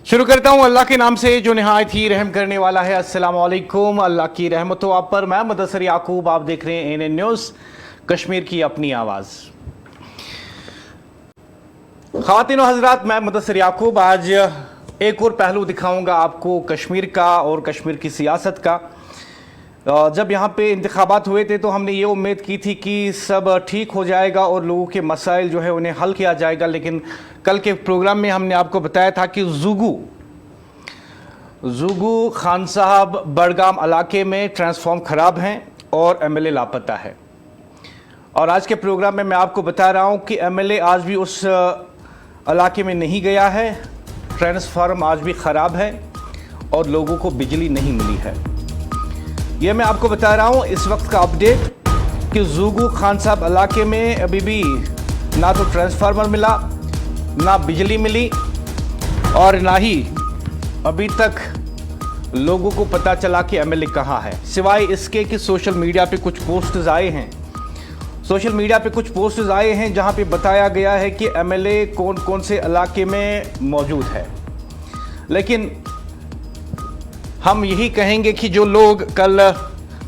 शुरू करता हूँ अल्लाह के नाम से जो निहायत ही रहम करने वाला है। अस्सलाम वालेकुम। अल्लाह की रहमत हो आप पर। मैं मुदस्सिर याकूब, आप देख रहे हैं एएनएन न्यूज़, कश्मीर की अपनी आवाज़। ख़वातीन और हज़रात, मैं मुदस्सिर याकूब आज एक और पहलू दिखाऊंगा आपको कश्मीर का और कश्मीर की सियासत का। जब यहाँ पे इंतखाबात हुए थे तो हमने ये उम्मीद की थी कि सब ठीक हो जाएगा और लोगों के मसाइल जो है उन्हें हल किया जाएगा, लेकिन कल के प्रोग्राम में हमने आपको बताया था कि ज़ुगू खान साहब बड़गाम इलाके में ट्रांसफॉर्म ख़राब हैं और एमएलए लापता है। और आज के प्रोग्राम में मैं आपको बता रहा हूँ कि एमएलए आज भी उस इलाके में नहीं गया है, ट्रांसफार्म आज भी ख़राब है और लोगों को बिजली नहीं मिली है। यह मैं आपको बता रहा हूँ इस वक्त का अपडेट कि ज़ुगू खान साहब इलाके में अभी भी ना तो ट्रांसफार्मर मिला, ना बिजली मिली और ना ही अभी तक लोगों को पता चला कि एमएलए कहाँ है, सिवाय इसके कि सोशल मीडिया पे कुछ पोस्ट्स आए हैं जहाँ पे बताया गया है कि एमएलए कौन कौन से इलाके में मौजूद है। लेकिन हम यही कहेंगे कि जो लोग कल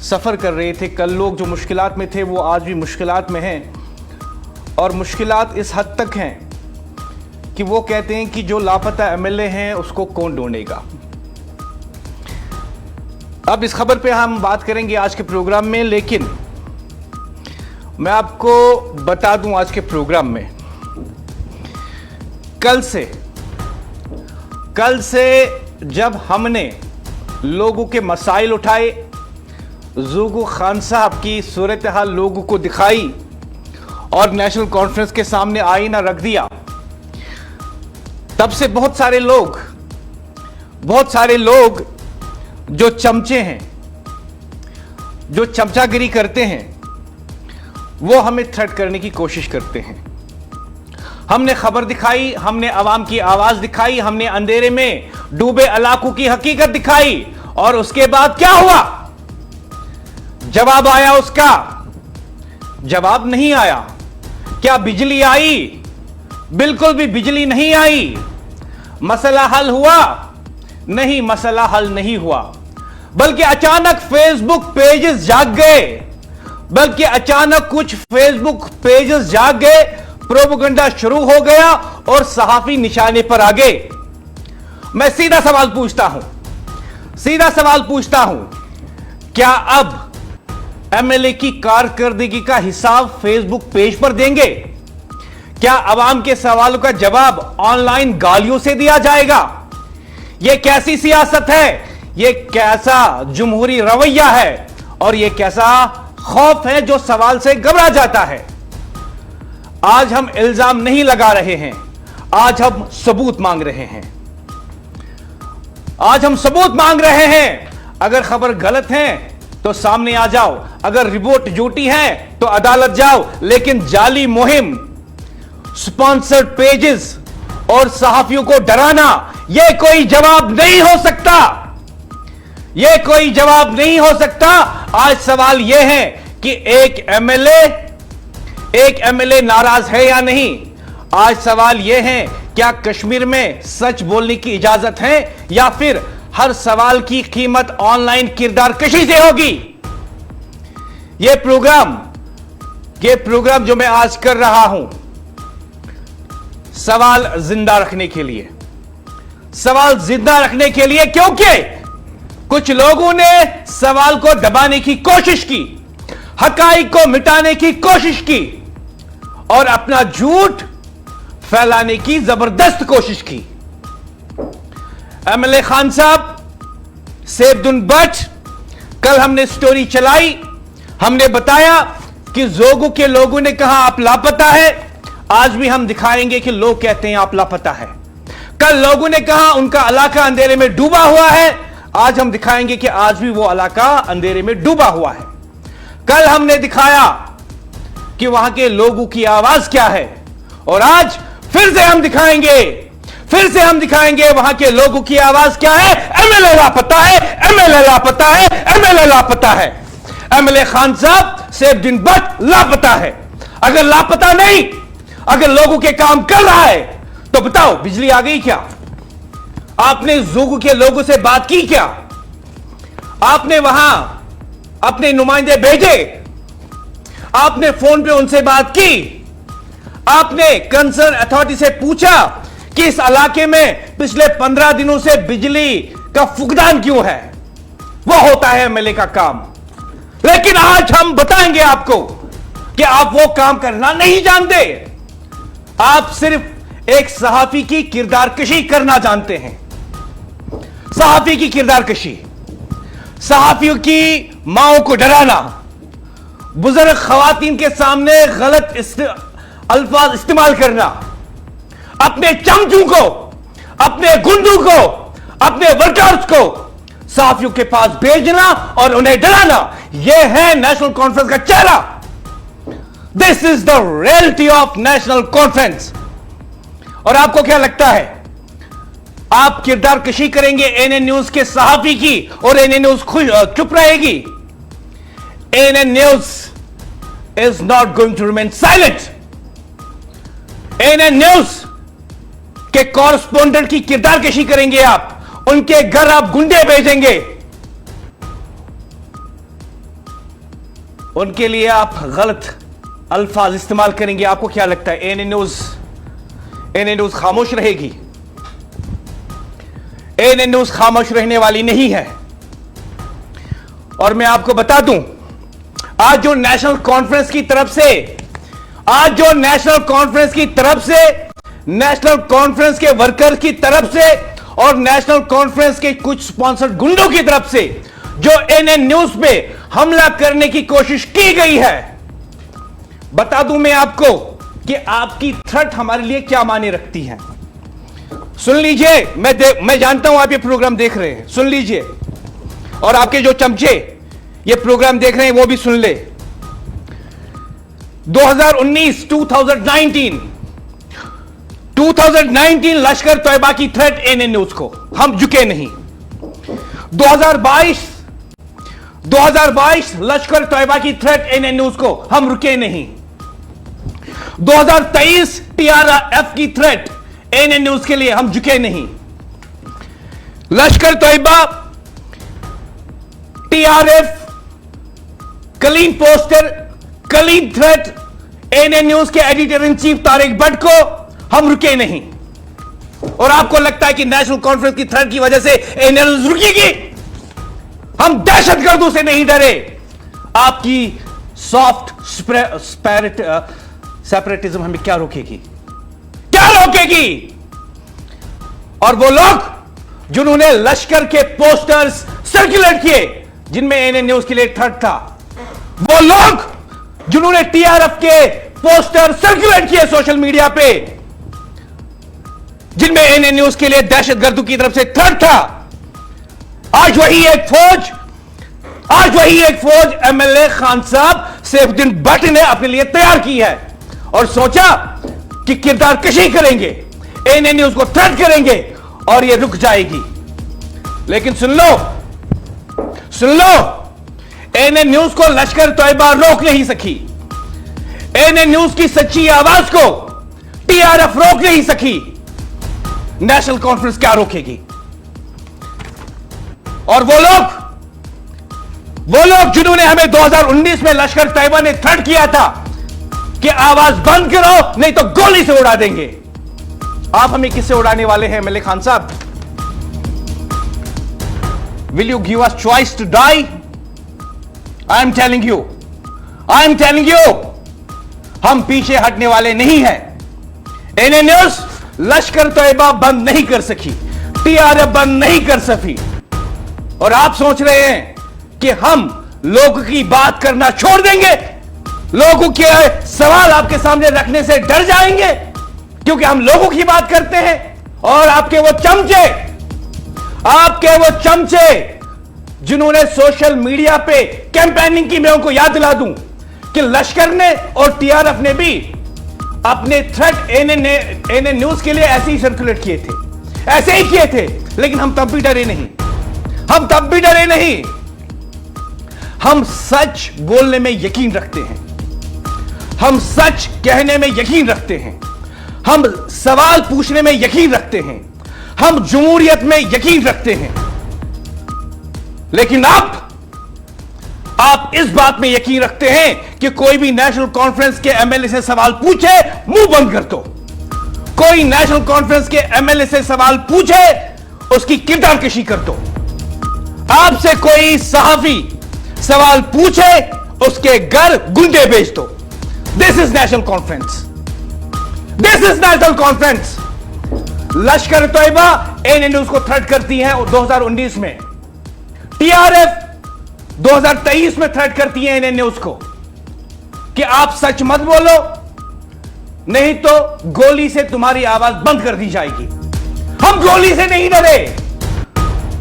सफ़र कर रहे थे, कल लोग जो मुश्किलात में थे वो आज भी मुश्किलात में हैं, और मुश्किलात इस हद तक हैं कि वो कहते हैं कि जो लापता एमएलए हैं उसको कौन ढूंढेगा। अब इस खबर पे हम बात करेंगे आज के प्रोग्राम में, लेकिन मैं आपको बता दूं आज के प्रोग्राम में कल से जब हमने लोगों के मसाइल उठाए, ज़ुगू खान साहब की सूरत हाल लोगों को दिखाई और नेशनल कॉन्फ्रेंस के सामने आईना रख दिया, तब से बहुत सारे लोग जो चमचे हैं, जो चमचागिरी करते हैं, वो हमें थ्रेट करने की कोशिश करते हैं। हमने खबर दिखाई, हमने आवाम की आवाज दिखाई, हमने अंधेरे में डूबे इलाकों की हकीकत दिखाई, और उसके बाद क्या हुआ? जवाब आया, उसका जवाब नहीं आया। क्या बिजली आई? बिल्कुल भी बिजली नहीं आई। मसला हल हुआ? नहीं, मसला हल नहीं हुआ, बल्कि अचानक फेसबुक पेजेस जाग गए, प्रोपेगेंडा शुरू हो गया और सहाफी निशाने पर आ गए। मैं सीधा सवाल पूछता हूं, क्या अब एमएलए की कारकर्दगी का हिसाब फेसबुक पेज पर देंगे? क्या अवाम के सवालों का जवाब ऑनलाइन गालियों से दिया जाएगा? यह कैसी सियासत है? यह कैसा जमहूरी रवैया है? और यह कैसा खौफ है जो सवाल से घबरा जाता है? आज हम इल्जाम नहीं लगा रहे हैं, आज हम सबूत मांग रहे हैं। अगर खबर गलत है तो सामने आ जाओ, अगर रिपोर्ट झूठी है तो अदालत जाओ, लेकिन जाली मुहिम, स्पॉन्सर्ड पेजेस और सहाफियों को डराना, यह कोई जवाब नहीं हो सकता। आज सवाल यह है कि एक एमएलए नाराज है या नहीं। आज सवाल यह है, क्या कश्मीर में सच बोलने की इजाजत है या फिर हर सवाल की कीमत ऑनलाइन किरदार कशी से होगी? यह प्रोग्राम जो मैं आज कर रहा हूं, सवाल जिंदा रखने के लिए, क्योंकि कुछ लोगों ने सवाल को दबाने की कोशिश की, हकाइक को मिटाने की कोशिश की और अपना झूठ फैलाने की जबरदस्त कोशिश की। एमएलए खान साहब, सैफुद्दीन भट्ट, कल हमने स्टोरी चलाई, हमने बताया कि ज़ुगू के लोगों ने कहा आप लापता है। आज भी हम दिखाएंगे कि लोग कहते हैं आप लापता है। कल लोगों ने कहा उनका इलाका अंधेरे में डूबा हुआ है, आज हम दिखाएंगे कि आज भी वो इलाका अंधेरे में डूबा हुआ है। कल हमने दिखाया कि वहां के लोगों की आवाज क्या है, और आज फिर से हम दिखाएंगे वहां के लोगों की आवाज क्या है। एमएलए लापता है। एमएलए खान साहब, सैफुद्दीन भट्ट लापता है। अगर लापता नहीं, अगर लोगों के काम कर रहा है तो बताओ बिजली आ गई क्या? आपने ज़ूगू के लोगों से बात की क्या? आपने वहां अपने नुमाइंदे भेजे? आपने फोन पे उनसे बात की? आपने कंसर्न अथॉरिटी से पूछा कि इस इलाके में पिछले 15 दिनों से बिजली का फुकदान क्यों है? वो होता है एमएलए का काम। लेकिन आज हम बताएंगे आपको कि आप वो काम करना नहीं जानते। आप सिर्फ एक सहाफी की किरदारकशी करना जानते हैं। सहाफी की किरदारकशी, सहाफियों की माओं को डराना, बुजुर्ग खवातीन के सामने गलत अल्फाज इस्तेमाल करना, अपने चमचों को, अपने गुंडों को, अपने वर्कर्स को सहाफियों के पास भेजना और उन्हें डराना, यह है नेशनल कॉन्फ्रेंस का चेहरा। This is the reality of national conference. और आपको क्या लगता है, आप किरदार कशी करेंगे एएनएन न्यूज के सहाफी की और एएनएन न्यूज चुप रहेगी? ANN news is not going to remain silent. ANN news के कॉरेस्पोंडेंट की किरदार कशी करेंगे आप, उनके घर आप गुंडे भेजेंगे, उनके लिए आप गलत अल्फाज इस्तेमाल करेंगे। आपको क्या लगता है एएनएन न्यूज खामोश रहेगी? एएनएन न्यूज खामोश रहने वाली नहीं है। और मैं आपको बता दूं, आज जो नेशनल कॉन्फ्रेंस की तरफ से नेशनल कॉन्फ्रेंस के वर्कर की तरफ से और नेशनल कॉन्फ्रेंस के कुछ स्पॉन्सर्ड गुंडों की तरफ से जो एएनएन न्यूज पे हमला करने की कोशिश की गई है, बता दूं मैं आपको कि आपकी थ्रेट हमारे लिए क्या मायने रखती है। सुन लीजिए, मैं जानता हूं आप ये प्रोग्राम देख रहे हैं, सुन लीजिए, और आपके जो चमचे ये प्रोग्राम देख रहे हैं वो भी सुन ले। 2019 लश्कर तैयबा की थ्रेट एएनएन न्यूज को, हम झुके नहीं। 2022 लश्कर तैयबा की थ्रेट एएनएन न्यूज को, हम रुके नहीं। 2023 टीआरएफ की थ्रेट एएनएन न्यूज के लिए, हम झुके नहीं। Lashkar Taiba, TRF, clean poster, clean threat ANN news के editor in chief Tariq Bhat को, हम रुके नहीं। और आपको लगता है कि नेशनल कॉन्फ्रेंस की थ्रेट की वजह से एएनएन न्यूज रुकेगी? हम दहशतगर्दों से नहीं डरे। आपकी सॉफ्ट सेपरेटिज्म हमें क्या रोकेगी? क्या रोकेगी? और वो लोग जिन्होंने लश्कर के पोस्टर्स सर्कुलेट किए जिनमें एएनएन न्यूज के लिए थ्रेट था, वो लोग जिन्होंने टीआरएफ के पोस्टर सर्कुलेट किए सोशल मीडिया पे जिनमें एएनएन न्यूज के लिए दहशतगर्दों की तरफ से थ्रेट था, आज वही एक फौज एमएलए खान साहब सैफुद्दीन भट्ट ने अपने लिए तैयार की है और सोचा कि किरदार कशी करेंगे, एएनएन न्यूज को थ्रेट करेंगे और ये रुक जाएगी। लेकिन सुन लो, एएनएन न्यूज को लश्कर तैयबा रोक नहीं सकी। एएनएन न्यूज की सच्ची आवाज को टीआरएफ रोक नहीं सकी। नेशनल कॉन्फ्रेंस क्या रोकेगी? और वो लोग जिन्होंने हमें 2019 में लश्कर तैयबा ने थ्रेट किया था कि आवाज बंद करो नहीं तो गोली से उड़ा देंगे, आप हमें किससे उड़ाने वाले हैं एमएलए खान साहब? Will you give us choice to die? I am telling you, हम पीछे हटने वाले नहीं हैं। एएनएन न्यूज लश्कर तैयबा बंद नहीं कर सकी, टीआरएफ बंद नहीं कर सकी। और आप सोच रहे हैं कि हम लोगों की बात करना छोड़ देंगे, लोगों के सवाल आपके सामने रखने से डर जाएंगे क्योंकि हम लोगों की बात करते हैं। और आपके वो चमचे जिन्होंने सोशल मीडिया पे कैंपेनिंग की, मैं उनको याद दिला दूं कि लश्कर ने और टीआरएफ ने भी अपने थ्रेट एएनएन न्यूज के लिए ऐसे ही सर्कुलेट किए थे, ऐसे ही किए थे। लेकिन हम तब भी डरे नहीं। हम सच बोलने में यकीन रखते हैं, हम सच कहने में यकीन रखते हैं, हम सवाल पूछने में यकीन रखते हैं, हम जमहूरियत में यकीन रखते हैं, लेकिन आप इस बात में यकीन रखते हैं कि कोई भी नेशनल कॉन्फ्रेंस के एमएलए से सवाल पूछे, मुंह बंद कर दो। कोई नेशनल कॉन्फ्रेंस के एमएलए से सवाल पूछे, उसकी किरदारकशी कर दो। आपसे कोई सहाफी सवाल पूछे, उसके घर गुंडे भेज दो। This is national conference, this is national conference. Lashkar Taiba ANA news को थ्रेट करती है 2019 में, टीआरएफ 2023 में थ्रेट करती है एएनए न्यूज को कि आप सच मत बोलो, नहीं तो गोली से तुम्हारी आवाज बंद कर दी जाएगी। हम गोली से नहीं डरे,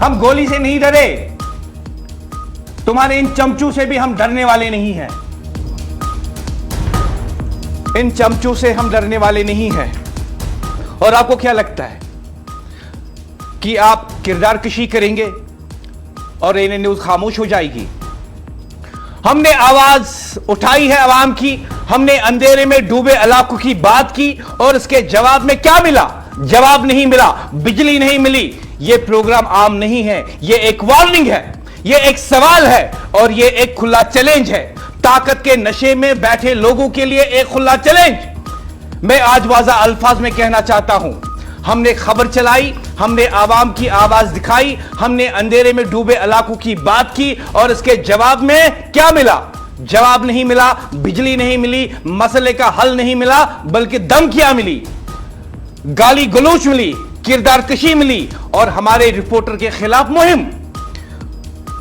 हम गोली से नहीं डरे, तुम्हारे इन चमचू से भी हम डरने वाले नहीं हैं। इन चमचू से हम डरने वाले नहीं हैं। और आपको क्या लगता है कि आप किरदारकशी करेंगे और एएनए न्यूज खामोश हो जाएगी? हमने आवाज उठाई है अवाम की, हमने अंधेरे में डूबे इलाकों की बात की, और इसके जवाब में क्या मिला? जवाब नहीं मिला, बिजली नहीं मिली। यह प्रोग्राम आम नहीं है, यह एक वार्निंग है, यह एक सवाल है, और यह एक खुला चैलेंज है। ताकत के नशे में बैठे लोगों के लिए एक खुला चैलेंज। मैं आज वाज़ा अल्फाज में कहना चाहता हूं, हमने खबर चलाई, हमने आवाम की आवाज दिखाई, हमने अंधेरे में डूबे इलाकों की बात की, और इसके जवाब में क्या मिला? जवाब नहीं मिला, बिजली नहीं मिली, मसले का हल नहीं मिला, बल्कि धमकियां मिली, गाली गलौच मिली, किरदारकशी मिली, और हमारे रिपोर्टर के खिलाफ मुहिम।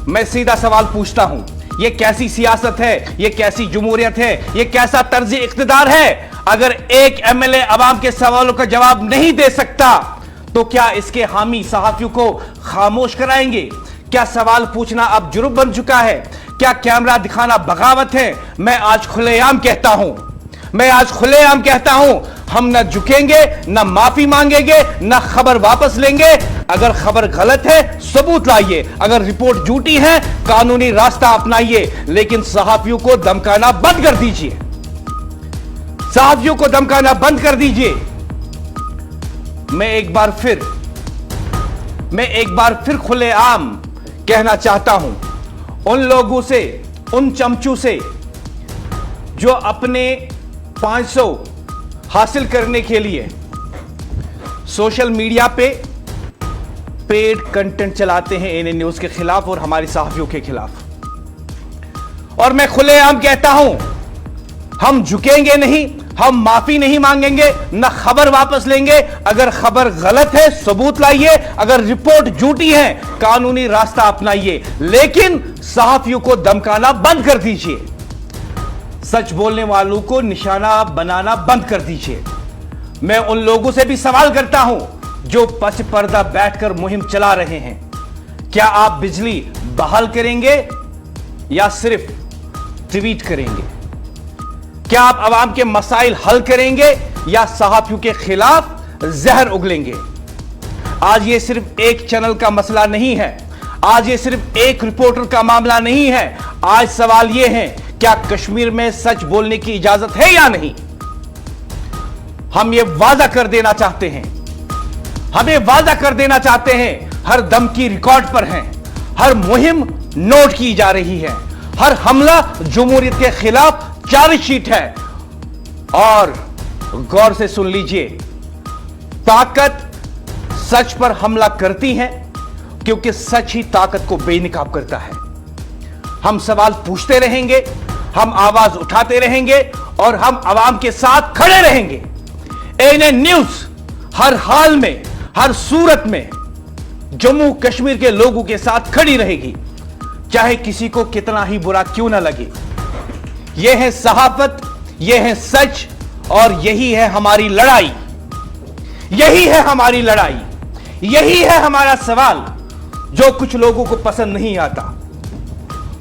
मैं सीधा सवाल पूछता हूं, यह कैसी सियासत है? यह कैसी जमहूरियत है? यह कैसा तर्ज इख्तिदार है? अगर एक एमएलए अवाम के सवालों का जवाब नहीं दे सकता, तो क्या इसके हामी सहाफियों को खामोश कराएंगे? क्या सवाल पूछना अब जुर्म बन चुका है? क्या कैमरा दिखाना बगावत है? मैं आज खुलेआम कहता हूं, हम न झुकेंगे, न माफी मांगेंगे, न खबर वापस लेंगे। अगर खबर गलत है, सबूत लाइए। अगर रिपोर्ट झूठी है, कानूनी रास्ता अपनाइए, लेकिन सहाफियों को धमकाना बंद कर दीजिए। सहाफियों को धमकाना बंद कर दीजिए। मैं एक बार फिर खुलेआम कहना चाहता हूं उन लोगों से, उन चमचू से जो अपने 500 हासिल करने के लिए सोशल मीडिया पे पेड कंटेंट चलाते हैं एएनए न्यूज के खिलाफ और हमारी सहाफियों के खिलाफ। और मैं खुलेआम कहता हूं, हम झुकेंगे नहीं, हम माफी नहीं मांगेंगे, न खबर वापस लेंगे। अगर खबर गलत है, सबूत लाइए। अगर रिपोर्ट झूठी है, कानूनी रास्ता अपनाइए, लेकिन सहाफियों को धमकाना बंद कर दीजिए। सच बोलने वालों को निशाना बनाना बंद कर दीजिए। मैं उन लोगों से भी सवाल करता हूं जो पछ पर्दा बैठकर मुहिम चला रहे हैं, क्या आप बिजली बहाल करेंगे या सिर्फ ट्वीट करेंगे? क्या आप आवाम के मसाइल हल करेंगे या सहाफियों के खिलाफ जहर उगलेंगे? आज ये सिर्फ एक चैनल का मसला नहीं है, आज ये सिर्फ एक रिपोर्टर का मामला नहीं है। आज सवाल ये है, क्या कश्मीर में सच बोलने की इजाजत है या नहीं? हम ये वादा कर देना चाहते हैं, हर धमकी रिकॉर्ड पर है, हर मुहिम नोट की जा रही है, हर हमला जमहूरियत के खिलाफ चार्जशीट है। और गौर से सुन लीजिए, ताकत सच पर हमला करती है, क्योंकि सच ही ताकत को बेनकाब करता है। हम सवाल पूछते रहेंगे, हम आवाज उठाते रहेंगे, और हम आवाम के साथ खड़े रहेंगे। एएनए न्यूज हर हाल में, हर सूरत में जम्मू कश्मीर के लोगों के साथ खड़ी रहेगी, चाहे किसी को कितना ही बुरा क्यों ना लगे। यह है सहाफत, यह है सच, और यही है हमारी लड़ाई। यही है हमारी लड़ाई, यही है हमारा सवाल। जो कुछ लोगों को पसंद नहीं आता,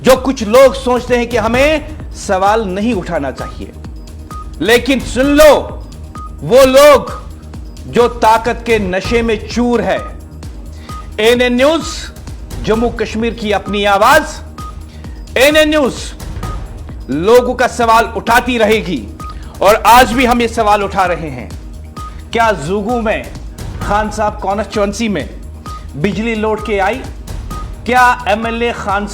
जो कुछ लोग सोचते हैं कि हमें सवाल नहीं उठाना चाहिए, लेकिन सुन लो, वो लोग जो ताकत के नशे में चूर है। एएनए न्यूज जम्मू कश्मीर की अपनी आवाज, एएनए न्यूज लोगों का सवाल उठाती रहेगी, और आज भी हम ये सवाल उठा रहे हैं। क्या ज़ुगू में खान साहब कॉन्स्टिट्यूंसी में बिजली लौट के आई? क्या एमएलए खान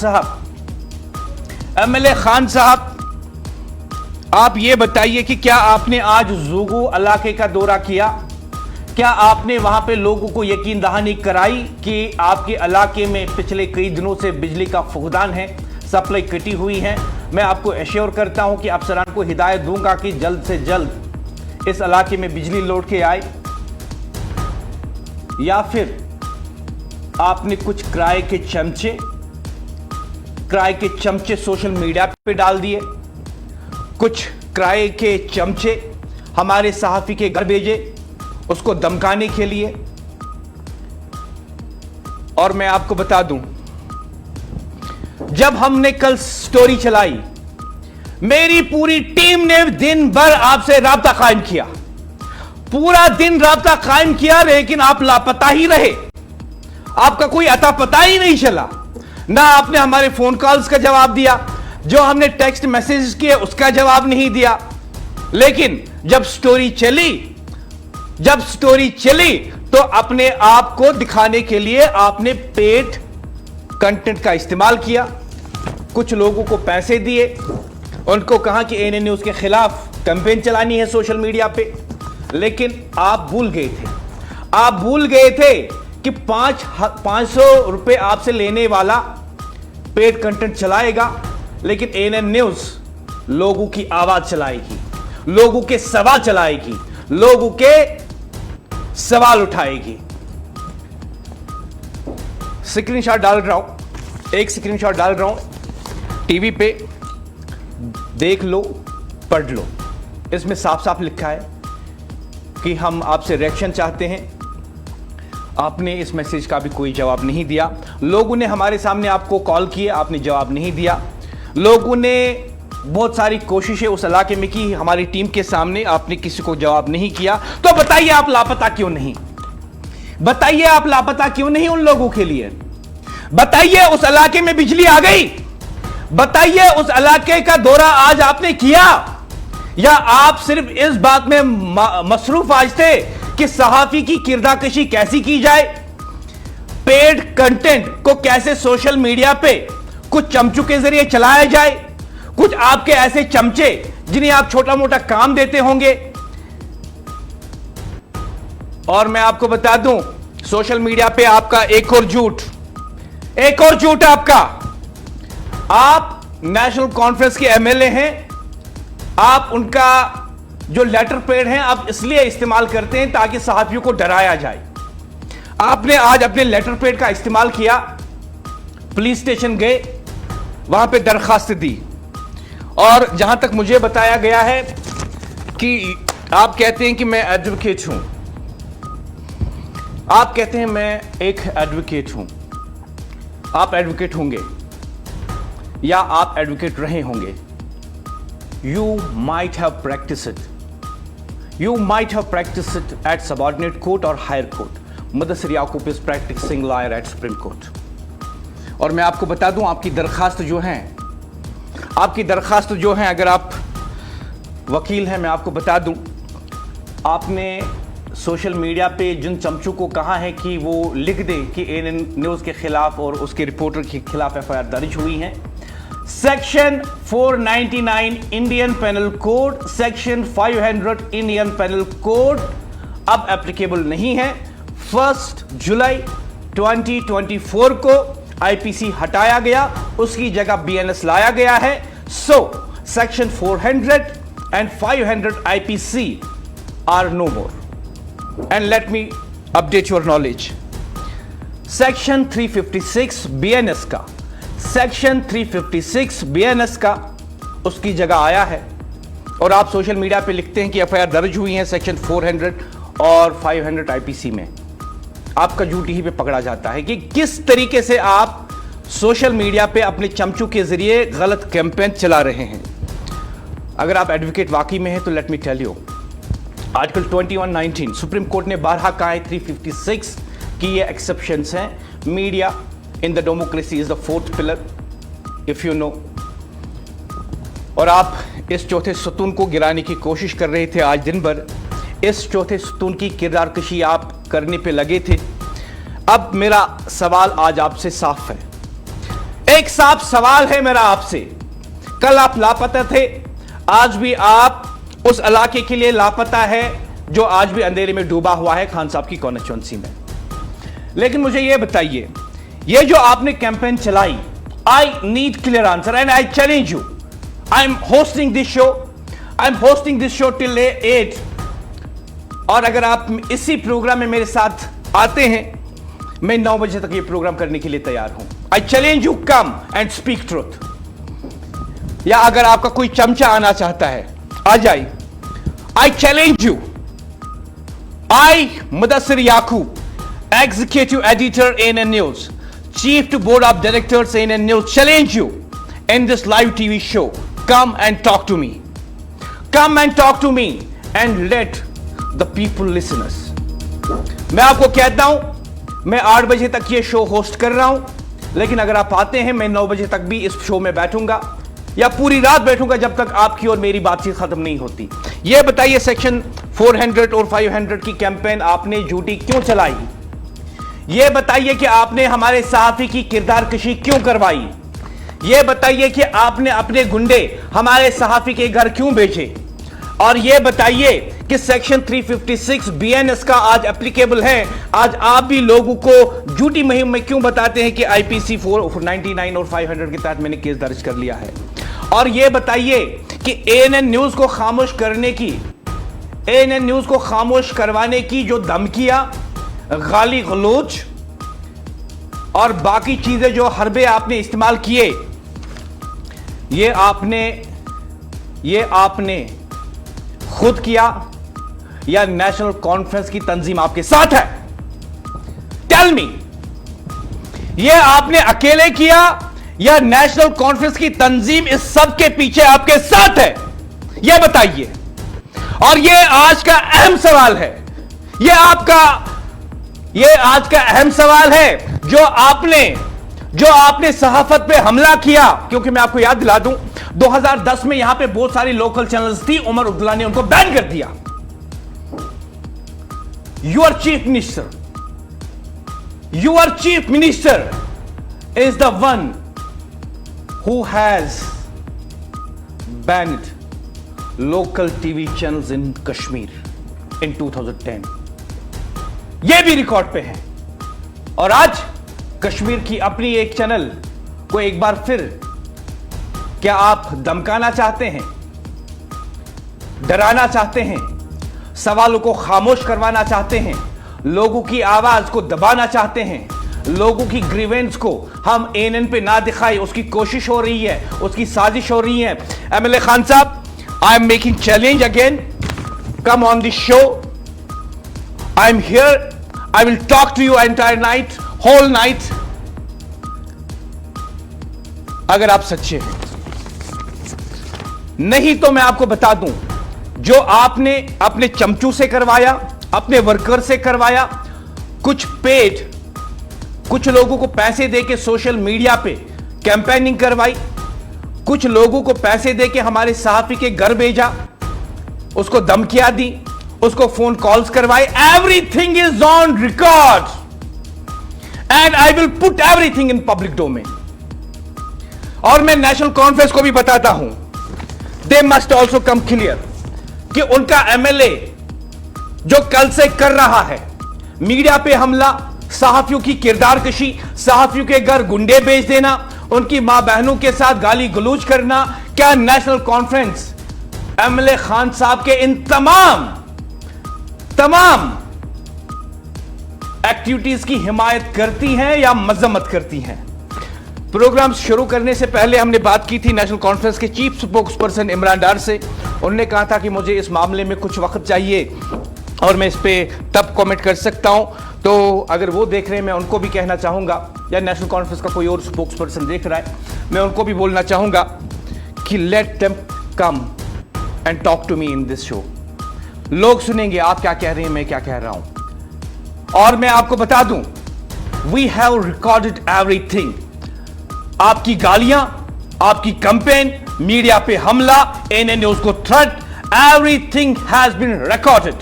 साहब आप ये बताइए कि क्या आपने आज जोगो इलाके का दौरा किया? क्या आपने वहां पे लोगों को यकीन दहानी कराई कि आपके इलाके में पिछले कई दिनों से बिजली का फुकदान है, सप्लाई कटी हुई है? मैं आपको एश्योर करता हूं कि अफसरान को हिदायत दूंगा कि जल्द से जल्द इस इलाके में बिजली लौट के आए। या फिर आपने कुछ किराए के चमचे सोशल मीडिया पे डाल दिए, कुछ किराए के चमचे हमारे सहाफी के घर भेजे उसको धमकाने के लिए। और मैं आपको बता दूं, जब हमने कल स्टोरी चलाई, मेरी पूरी टीम ने दिन भर आपसे राब्ता कायम किया, पूरा दिन राब्ता कायम किया, लेकिन आप लापता ही रहे। आपका कोई अता पता ही नहीं चला। ना आपने हमारे फोन कॉल्स का जवाब दिया, जो हमने टेक्स्ट मैसेज किए उसका जवाब नहीं दिया। लेकिन जब स्टोरी चली तो अपने आप को दिखाने के लिए आपने पेड कंटेंट का इस्तेमाल किया, कुछ लोगों को पैसे दिए, उनको कहा कि एएनएन न्यूज के खिलाफ कैंपेन चलानी है सोशल मीडिया पे। लेकिन आप भूल गए थे कि 500 रुपए आपसे लेने वाला पेड कंटेंट चलाएगा, लेकिन एएनएन न्यूज लोगों की आवाज चलाएगी, लोगों के सवाल चलाएगी, लोगों के सवाल उठाएगी। स्क्रीनशॉट डाल रहा हूं टीवी पे, देख लो, पढ़ लो। इसमें साफ साफ लिखा है कि हम आपसे रिएक्शन चाहते हैं। आपने इस मैसेज का भी कोई जवाब नहीं दिया। लोगों ने हमारे सामने आपको कॉल किए, आपने जवाब नहीं दिया। लोगों ने बहुत सारी कोशिशें उस इलाके में की हमारी टीम के सामने, आपने किसी को जवाब नहीं किया। तो बताइए आप लापता क्यों नहीं उन लोगों के लिए? बताइए उस इलाके में बिजली आ गई? बताइए उस इलाके का दौरा आज आपने किया? या आप सिर्फ इस बात में मसरूफ आज थे कि सहाफी की किरदाकशी कैसी की जाए, पेड कंटेंट को कैसे सोशल मीडिया पे कुछ चमचों के जरिए चलाया जाए, कुछ आपके ऐसे चमचे जिन्हें आप छोटा मोटा काम देते होंगे। और मैं आपको बता दूं, सोशल मीडिया पे आपका एक और झूठ आपका। आप नेशनल कॉन्फ्रेंस के एमएलए हैं, आप उनका जो लेटर पैड है आप इसलिए इस्तेमाल करते हैं ताकि सहाफियों को डराया जाए। आपने आज अपने लेटर पैड का इस्तेमाल किया, पुलिस स्टेशन गए, वहां पे दरखास्त दी, और जहां तक मुझे बताया गया है कि आप कहते हैं कि मैं एडवोकेट हूं। आप कहते हैं मैं एक एडवोकेट हूं। आप एडवोकेट होंगे या आप एडवोकेट रहे होंगे। You might have practiced it. You might have practiced it at subordinate court or higher court. Mudassir Yaqub is practicing lawyer at Supreme Court. और मैं आपको बता दूं, आपकी दरखास्त जो हैं, अगर आप वकील हैं, मैं आपको बता दूं, आपने सोशल मीडिया पे जिन चमचों को कहा है कि वो लिख दे कि एएनएन न्यूज़ के खिलाफ और उसके रिपोर्टर के खिलाफ एफआईआर दर्ज हुई है। Section 499 Indian penal code, section 500 Indian penal code अब एप्लीकेबल नहीं है। 1 जुलाई 2024 को आईपीसी हटाया गया, उसकी जगह बीएनएस लाया गया है। So section 400 and 500 IPC are no more. And let me update your knowledge. Section 356 BNS का, सेक्शन 356 बीएनएस का उसकी जगह आया है। और आप सोशल मीडिया पे लिखते हैं कि एफआईआर दर्ज हुई है सेक्शन 400 और 500 आईपीसी में। आपका झूठ ही पे पकड़ा जाता है कि किस तरीके से आप सोशल मीडिया पे अपने चमचों के जरिए गलत कैंपेन चला रहे हैं। अगर आप एडवोकेट वाकई में हैं तो let me tell you, article 2119 supreme court ने 12 का है 356 की ये एक्सेप्शंस हैं। Media in the democracy is the fourth pillar, if you know. और आप इस चौथे सतून को गिराने की कोशिश कर रहे थे आज दिन भर। इस चौथे सतून की किरदारकशी आप करने पे लगे थे। अब मेरा सवाल आज आपसे साफ है, एक साफ सवाल है मेरा आपसे। कल आप लापता थे, आज भी आप उस इलाके के लिए लापता है जो आज भी अंधेरे में डूबा हुआ है, खान साहब की कॉन्स्टिट्यूंसी में। लेकिन मुझे यह बताइए, ये जो आपने कैंपेन चलाई, I need clear answer and I challenge you. I am hosting this show till 8, और अगर आप इसी प्रोग्राम में मेरे साथ आते हैं, मैं 9 बजे तक ये प्रोग्राम करने के लिए तैयार हूं। आई challenge you, come and speak truth. या अगर आपका कोई चमचा आना चाहता है, आ जाए। I challenge you, I Mudassir Yaqoob, executive editor ANN news, chief to board of directors ANN news, challenge you in this live TV show. Come and talk to me, come and talk to me and let the people listeners. मैं आपको कहता हूं, मैं 8 बजे तक ये show host कर रहा हूं, लेकिन अगर आप आते हैं, मैं 9 बजे तक भी इस शो में बैठूंगा या पूरी रात बैठूंगा जब तक आपकी और मेरी बातचीत खत्म नहीं होती। यह बताइए, सेक्शन 400 और 500 की कैंपेन आपने झूठी क्यों चलाई? यह बताइए कि आपने हमारे सहाफी की किरदारकशी क्यों करवाई? यह बताइए कि आपने अपने गुंडे हमारे सहाफी के घर क्यों भेजे? और यह बताइए कि सेक्शन 356 BNS का आज एप्लीकेबल है। आज आप भी लोगों को झूठी मुहिम में क्यों बताते हैं कि IPC 499 और 500 के तहत मैंने केस दर्ज कर लिया है? और यह बताइए कि ANN न्यूज को खामोश करने की, ANN न्यूज को खामोश करवाने की जो धमकियां, गाली गलौज और बाकी चीजें जो हरबे आपने इस्तेमाल किए, ये आपने खुद किया या नेशनल कॉन्फ्रेंस की तंजीम आपके साथ है? टेल मी, ये आपने अकेले किया या नेशनल कॉन्फ्रेंस की तंजीम इस सब के पीछे आपके साथ है? यह बताइए। और यह आज का अहम सवाल है, यह आज का अहम सवाल है जो आपने सहाफत पे हमला किया। क्योंकि मैं आपको याद दिला दूं, 2010 में यहां पे बहुत सारी लोकल चैनल्स थी, उमर अब्दुल्ला ने उनको बैन कर दिया। Your chief minister is the one who has banned local TV channels in Kashmir in 2010। यह भी रिकॉर्ड पे है। और आज कश्मीर की अपनी एक चैनल को एक बार फिर क्या आप धमकाना चाहते हैं, डराना चाहते हैं, सवालों को खामोश करवाना चाहते हैं, लोगों की आवाज को दबाना चाहते हैं, लोगों की ग्रीवेंस को हम ANN पे ना दिखाए, उसकी कोशिश हो रही है, उसकी साजिश हो रही है। MLA Khan sahab, I am making challenge again, come on this show, I am here, I will talk to you entire night, whole night, अगर आप सच्चे हैं। नहीं तो मैं आपको बता दूं, जो आपने अपने चमचू से करवाया, अपने वर्कर से करवाया, कुछ लोगों को पैसे देके सोशल मीडिया पे कैंपेनिंग करवाई, कुछ लोगों को पैसे देके हमारे सहाफी के घर भेजा, उसको धमकियां दी, उसको फोन कॉल्स करवाए। Everything is on record and I will put everything in public domain. और मैं नेशनल कॉन्फ्रेंस को भी बताता हूं, they must also come clear कि उनका MLA जो कल से कर रहा है मीडिया पे हमला, सहाफियों की किरदारकशी, सहाफियों के घर गुंडे भेज देना, उनकी मां बहनों के साथ गाली गलौज करना, क्या नेशनल कॉन्फ्रेंस MLA खान साहब के इन तमाम एक्टिविटीज की हिमायत करती हैं या मजम्मत करती हैं? प्रोग्राम शुरू करने से पहले हमने बात की थी नेशनल कॉन्फ्रेंस के चीफ स्पोक्सपर्सन इमरान डार से। उन्होंने कहा था कि मुझे इस मामले में कुछ वक्त चाहिए और मैं इस पे तब कमेंट कर सकता हूं। तो अगर वो देख रहे हैं, मैं उनको भी कहना चाहूंगा, या नेशनल कॉन्फ्रेंस का कोई और स्पोक्सपर्सन देख रहा है, मैं उनको भी बोलना चाहूंगा कि let them come and talk to me in this show. लोग सुनेंगे आप क्या कह रहे हैं, मैं क्या कह रहा हूं। और मैं आपको बता दूं, वी हैव रिकॉर्डेड एवरीथिंग। आपकी गालियां, आपकी कैंपेन, मीडिया पे हमला, ANN न्यूज को threat, everything has been recorded.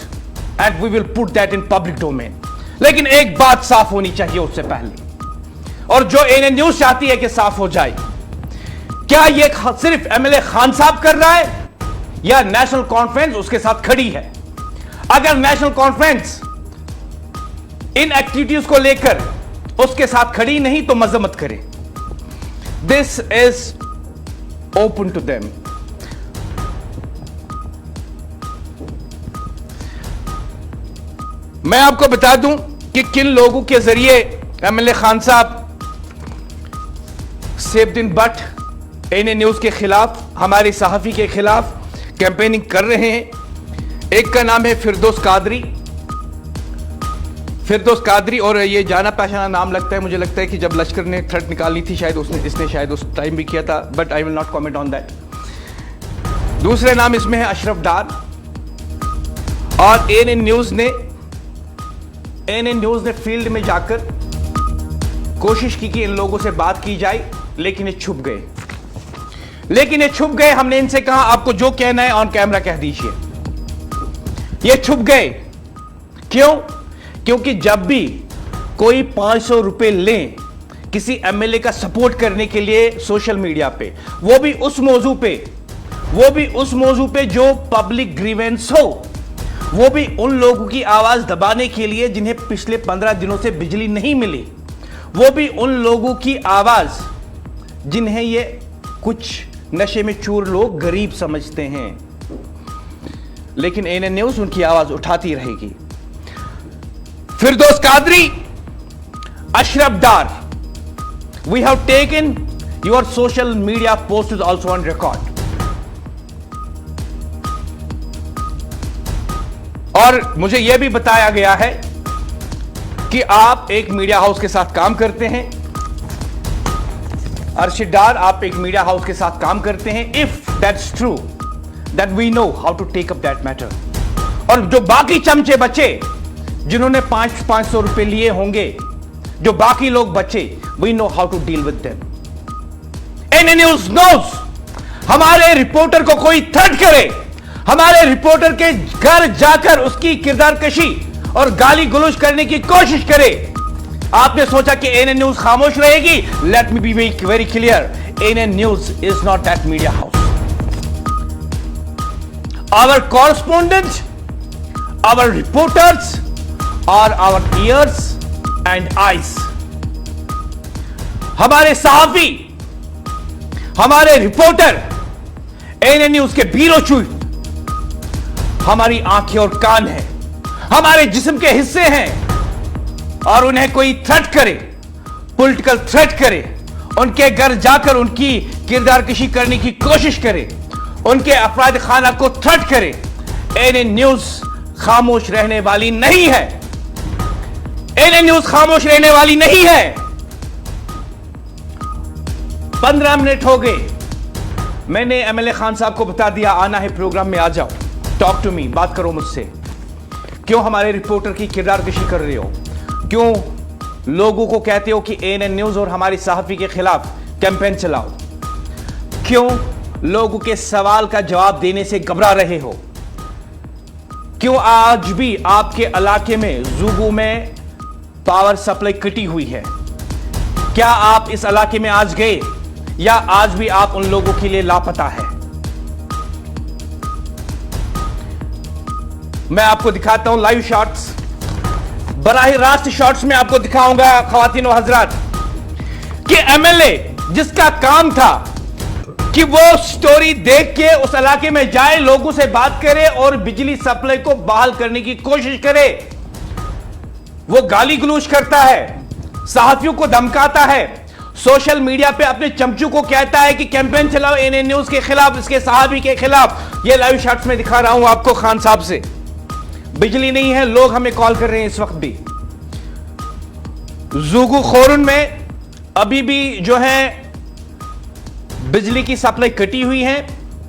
And we will put that in public domain. लेकिन एक बात साफ होनी चाहिए उससे पहले, और जो एएनएन न्यूज चाहती है कि साफ हो जाए, क्या यह सिर्फ एमएलए खान साहब कर रहा है या नेशनल कॉन्फ्रेंस उसके साथ खड़ी है? अगर नेशनल कॉन्फ्रेंस इन एक्टिविटीज को लेकर उसके साथ खड़ी नहीं तो मजम्मत करें। This is open to them. मैं आपको बता दूं कि किन लोगों के जरिए एमएलए खान साहब सेफुद्दीन भट्ट एएनएन न्यूज के खिलाफ, हमारे सहाफी के खिलाफ कैंपेनिंग कर रहे हैं। एक का नाम है फिरदौस कादरी, और ये जाना पहचाना नाम लगता है। मुझे लगता है कि जब लश्कर ने थ्रेट निकाली थी शायद इसने शायद उस टाइम भी किया था, but I will not comment on that. दूसरे नाम इसमें है अशरफ डार। और एएनएन न्यूज ने फील्ड में जाकर कोशिश की कि इन लोगों से बात की जाए, लेकिन ये छुप गए। हमने इनसे कहा आपको जो कहना है ऑन कैमरा कह दीजिए। ये छुप गए। क्यों? क्योंकि जब भी कोई 500 रुपए ले किसी एमएलए का सपोर्ट करने के लिए सोशल मीडिया पे, वो भी उस मौजू पे जो पब्लिक ग्रीवेंस हो, वो भी उन लोगों की आवाज दबाने के लिए जिन्हें पिछले 15 दिनों से बिजली नहीं मिली, वो भी उन लोगों की आवाज जिन्हें ये कुछ नशे में चूर लोग गरीब समझते हैं। लेकिन एएनएन न्यूज उनकी आवाज उठाती रहेगी। Firdous Qadri, Ashraf Dar, we have taken your social media post is also on record. और मुझे यह भी बताया गया है कि आप एक मीडिया हाउस के साथ काम करते हैं। अर्शिद डार, आप एक मीडिया हाउस के साथ काम करते हैं। If that's true, that we know how to take up that matter. और जो बाकी चमचे बचे जिन्होंने 500 रुपए लिए होंगे, जो बाकी लोग बचे, we know how to deal with them. ANN news knows, हमारे रिपोर्टर को कोई थ्रेट करे, हमारे रिपोर्टर के घर जाकर उसकी किरदारकशी और गाली गलौज करने की कोशिश करे, आपने सोचा कि एएनएन न्यूज खामोश रहेगी? Let me be very clear, ANN news is not that media house. Our correspondents, our reporters are our ears and eyes. हमारे सहाफी, हमारे रिपोर्टर एएनएन न्यूज के ब्यूरो चीफ हमारी आंखें और कान हैं, हमारे जिस्म के हिस्से हैं। और उन्हें कोई थ्रेट करे, पॉलिटिकल थ्रेट करे, उनके घर जाकर उनकी किरदारकशी करने की कोशिश करे, उनके अफराद खाना को थ्रेट करे, एएनएन न्यूज खामोश रहने वाली नहीं है। एएनएन न्यूज खामोश रहने वाली नहीं है। 15 मिनट हो गए, मैंने एमएलए खान साहब को बता दिया आना है प्रोग्राम में, आ जाओ, टॉक टू मी, बात करो मुझसे। क्यों हमारे रिपोर्टर की किरदारकशी कर रहे हो? क्यों लोगों को कहते हो कि एएनएन न्यूज और हमारी सहाफी के खिलाफ कैंपेन चलाओ? क्यों लोगों के सवाल का जवाब देने से घबरा रहे हो? क्यों आज भी आपके इलाके में जुगू में पावर सप्लाई कटी हुई है? क्या आप इस इलाके में आज गए या आज भी आप उन लोगों के लिए लापता है? मैं आपको दिखाता हूं लाइव शॉट्स, बराह रास्त शॉट्स में आपको दिखाऊंगा खवातीन व हजरात कि एमएलए जिसका काम था कि वो स्टोरी देख के उस इलाके में जाए, लोगों से बात करे और बिजली सप्लाई को बहाल करने की कोशिश करे, वो गाली गलौज करता है, सहाफियों को धमकाता है, सोशल मीडिया पे अपने चमचों को कहता है कि कैंपेन चलाओ एएनएन न्यूज के खिलाफ, इसके सहाफी के खिलाफ। ये लाइव शॉट्स में दिखा रहा हूं आपको खान साहब से। बिजली नहीं है, लोग हमें कॉल कर रहे हैं इस वक्त भी। जुगू खोरुन में अभी भी जो है बिजली की सप्लाई कटी हुई है,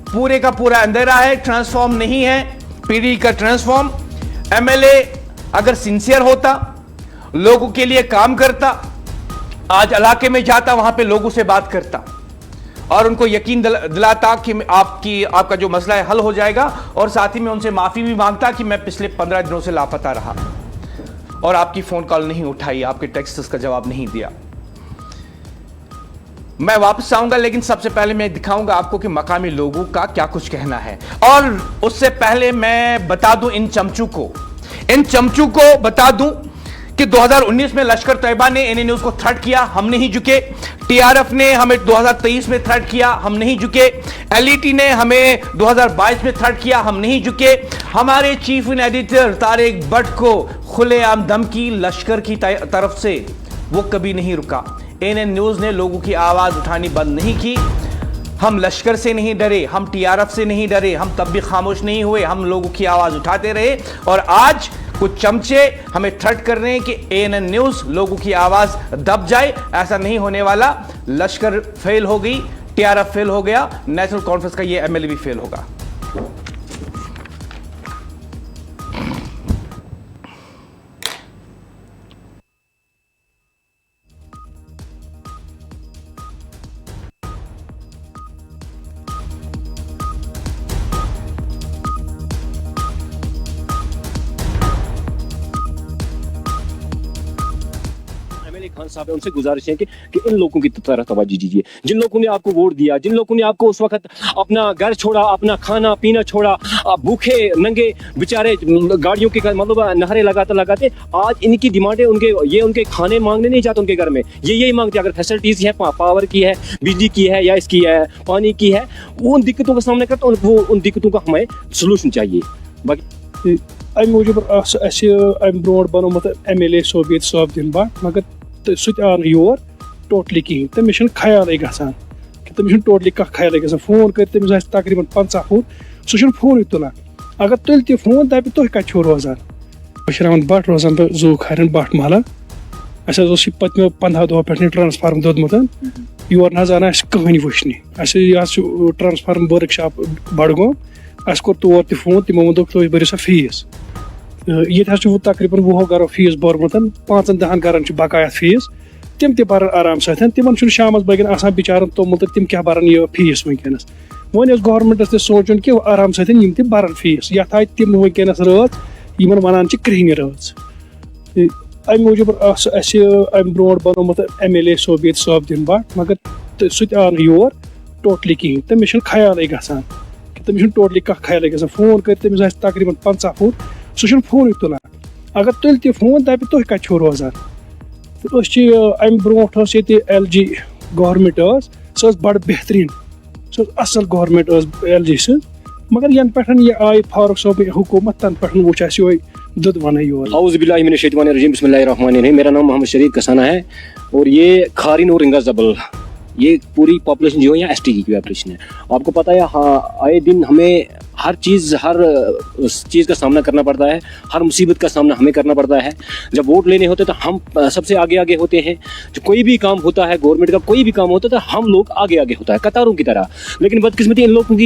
पूरे का पूरा अंधेरा है, ट्रांसफॉर्म नहीं है, पीडी का ट्रांसफॉर्म। एमएलए अगर सिंसियर होता, लोगों के लिए काम करता, आज इलाके में जाता, वहां पे लोगों से बात करता और उनको यकीन दिलाता कि आपका जो मसला है हल हो जाएगा, और साथ ही में उनसे माफ़ी भी मांगता कि मैं पिछले 15 दिनों से लापता रहा और आपकी फ़ोन कॉल नहीं उठाई, आपके टेक्स्ट का जवाब नहीं दिया। मैं वापस आऊंगा, लेकिन सबसे पहले मैं दिखाऊंगा आपको कि मकामी लोगों का क्या कुछ कहना है। और उससे पहले मैं बता दूं इन चमचू को बता दूं कि 2019 में लश्कर तैयबा ने एनए न्यूज को थ्रेट किया, हम नहीं झुके। टीआरएफ ने हमें 2023 में थ्रेट किया, हम नहीं झुके। एलईटी ने हमें 2022 में थ्रेट किया, हम नहीं झुके। हमारे चीफ एडिटर तारिक भट्ट को खुलेआम धमकी लश्कर की तरफ से, वो कभी नहीं रुका। एएनएन न्यूज ने लोगों की आवाज उठानी बंद नहीं की। हम लश्कर से नहीं डरे, हम टीआरएफ से नहीं डरे, हम तब भी खामोश नहीं हुए, हम लोगों की आवाज उठाते रहे। और आज कुछ चमचे हमें थ्रेट कर रहे हैं कि एएनएन न्यूज लोगों की आवाज दब जाए। ऐसा नहीं होने वाला। लश्कर फेल हो गई, टीआरएफ फेल हो गया, नेशनल कॉन्फ्रेंस का ये एमएलए भी फेल होगा। खान साहब है, उनसे गुजारिश है कि इन लोगों की तरफ तवज्जो दीजिए, जिन लोगों ने आपको वोट दिया, जिन लोगों ने आपको उस वक्त अपना घर छोड़ा, अपना खाना पीना छोड़ा, भूखे नंगे बेचारे गाड़ियों के मतलब नहरे लगाते लगाते आज इनकी डिमांडें उनके खाने मांगने नहीं जाते उनके घर में, ये यही मांगते हैं। अगर फैसिलिटीज है, पावर की है, बिजली की है, या इसकी है, पानी की है, वो उन दिक्कतों का सामना करते हैं, उन दिक्कतों का हमें सोल्यूशन चाहिए। बाकी अमि मूजूब अमि ब्रोट बनोमुत एमएलए सोबियत सोब दिन बाद, मगर सह आव योर टोटली कहें, तमिस ख्याल गसान कि तमिस टोटली कह ख्याल गसान। फोन कर तमिस तकरीबन 50 फोन, सह फोन तुलान। अगर तुल तह फोन दप तुह कत रोजान, बशीर अहमद भट्ट रोजान तो जू खारन भट्ट महला। अस पत्मो 15 दो पे ट्रांसफार्म दोदमुत, योर ना आना कहनी वुचने। ट्रांसफार्म वर्कशॉप बडगोम, अस कोर तौर तह फोन, तमो वो तुम भरियो सा फीस। ये तकरीबन 20 घरों फीस बोरमुत, 5-10 घरन बकाया फीस, तम तरान आराम सन। तिमन शामस बगन आसान बिचारन तोमुल, तम क्या बरान यह फीस वनकस। वन गवर्नमेंटस तह सोचुन कि आराम सन यम बरान फीस, यथ आय तम वनकस रात यमन वनान कृहनि रात। अमि मूजूब अमि ब्रोट बनोमुत एमएलए सोबियत सोब दिन बाद, मगर सह आव योर टोटली कहें, तमिस ख्याल गसान कि तमिस टोटली कह ख्याल गसान। फोन कर तमिस तकरीबन 50 फोन, सह फोन तुलान। अगर तुल तह फोन दप तुह कत रोजान। अमि ब्रोट LG गवर्नमेंट, सह बड़ बेहतरीन, सह असल गवर्नमेंट LG सह, मगर यन पे यह आय फारूक साहब हुकूमत तन पे वो दुद वन योर। औज़ु बिल्लाहि मिनश शैतानिर रजीम, बिस्मिल्लाहिर रहमानिर रहीम। मेरा नाम मोहम्मद शरीफ कसाना है और ये खारिन और रिंगा जबल, ये पूरी पॉपुलेशन जो है यहाँ ST की पॉपुलेशन है। आपको पता है, हाँ, आए दिन हमें हर चीज़ का सामना करना पड़ता है, हर मुसीबत का सामना हमें करना पड़ता है। जब वोट लेने होते तो हम सबसे आगे आगे होते हैं। जो कोई भी काम होता है, गवर्नमेंट का कोई भी काम होता है तो हम लोग आगे आगे होता है, कतारों की तरह। लेकिन बदकिस्मती इन लोगों की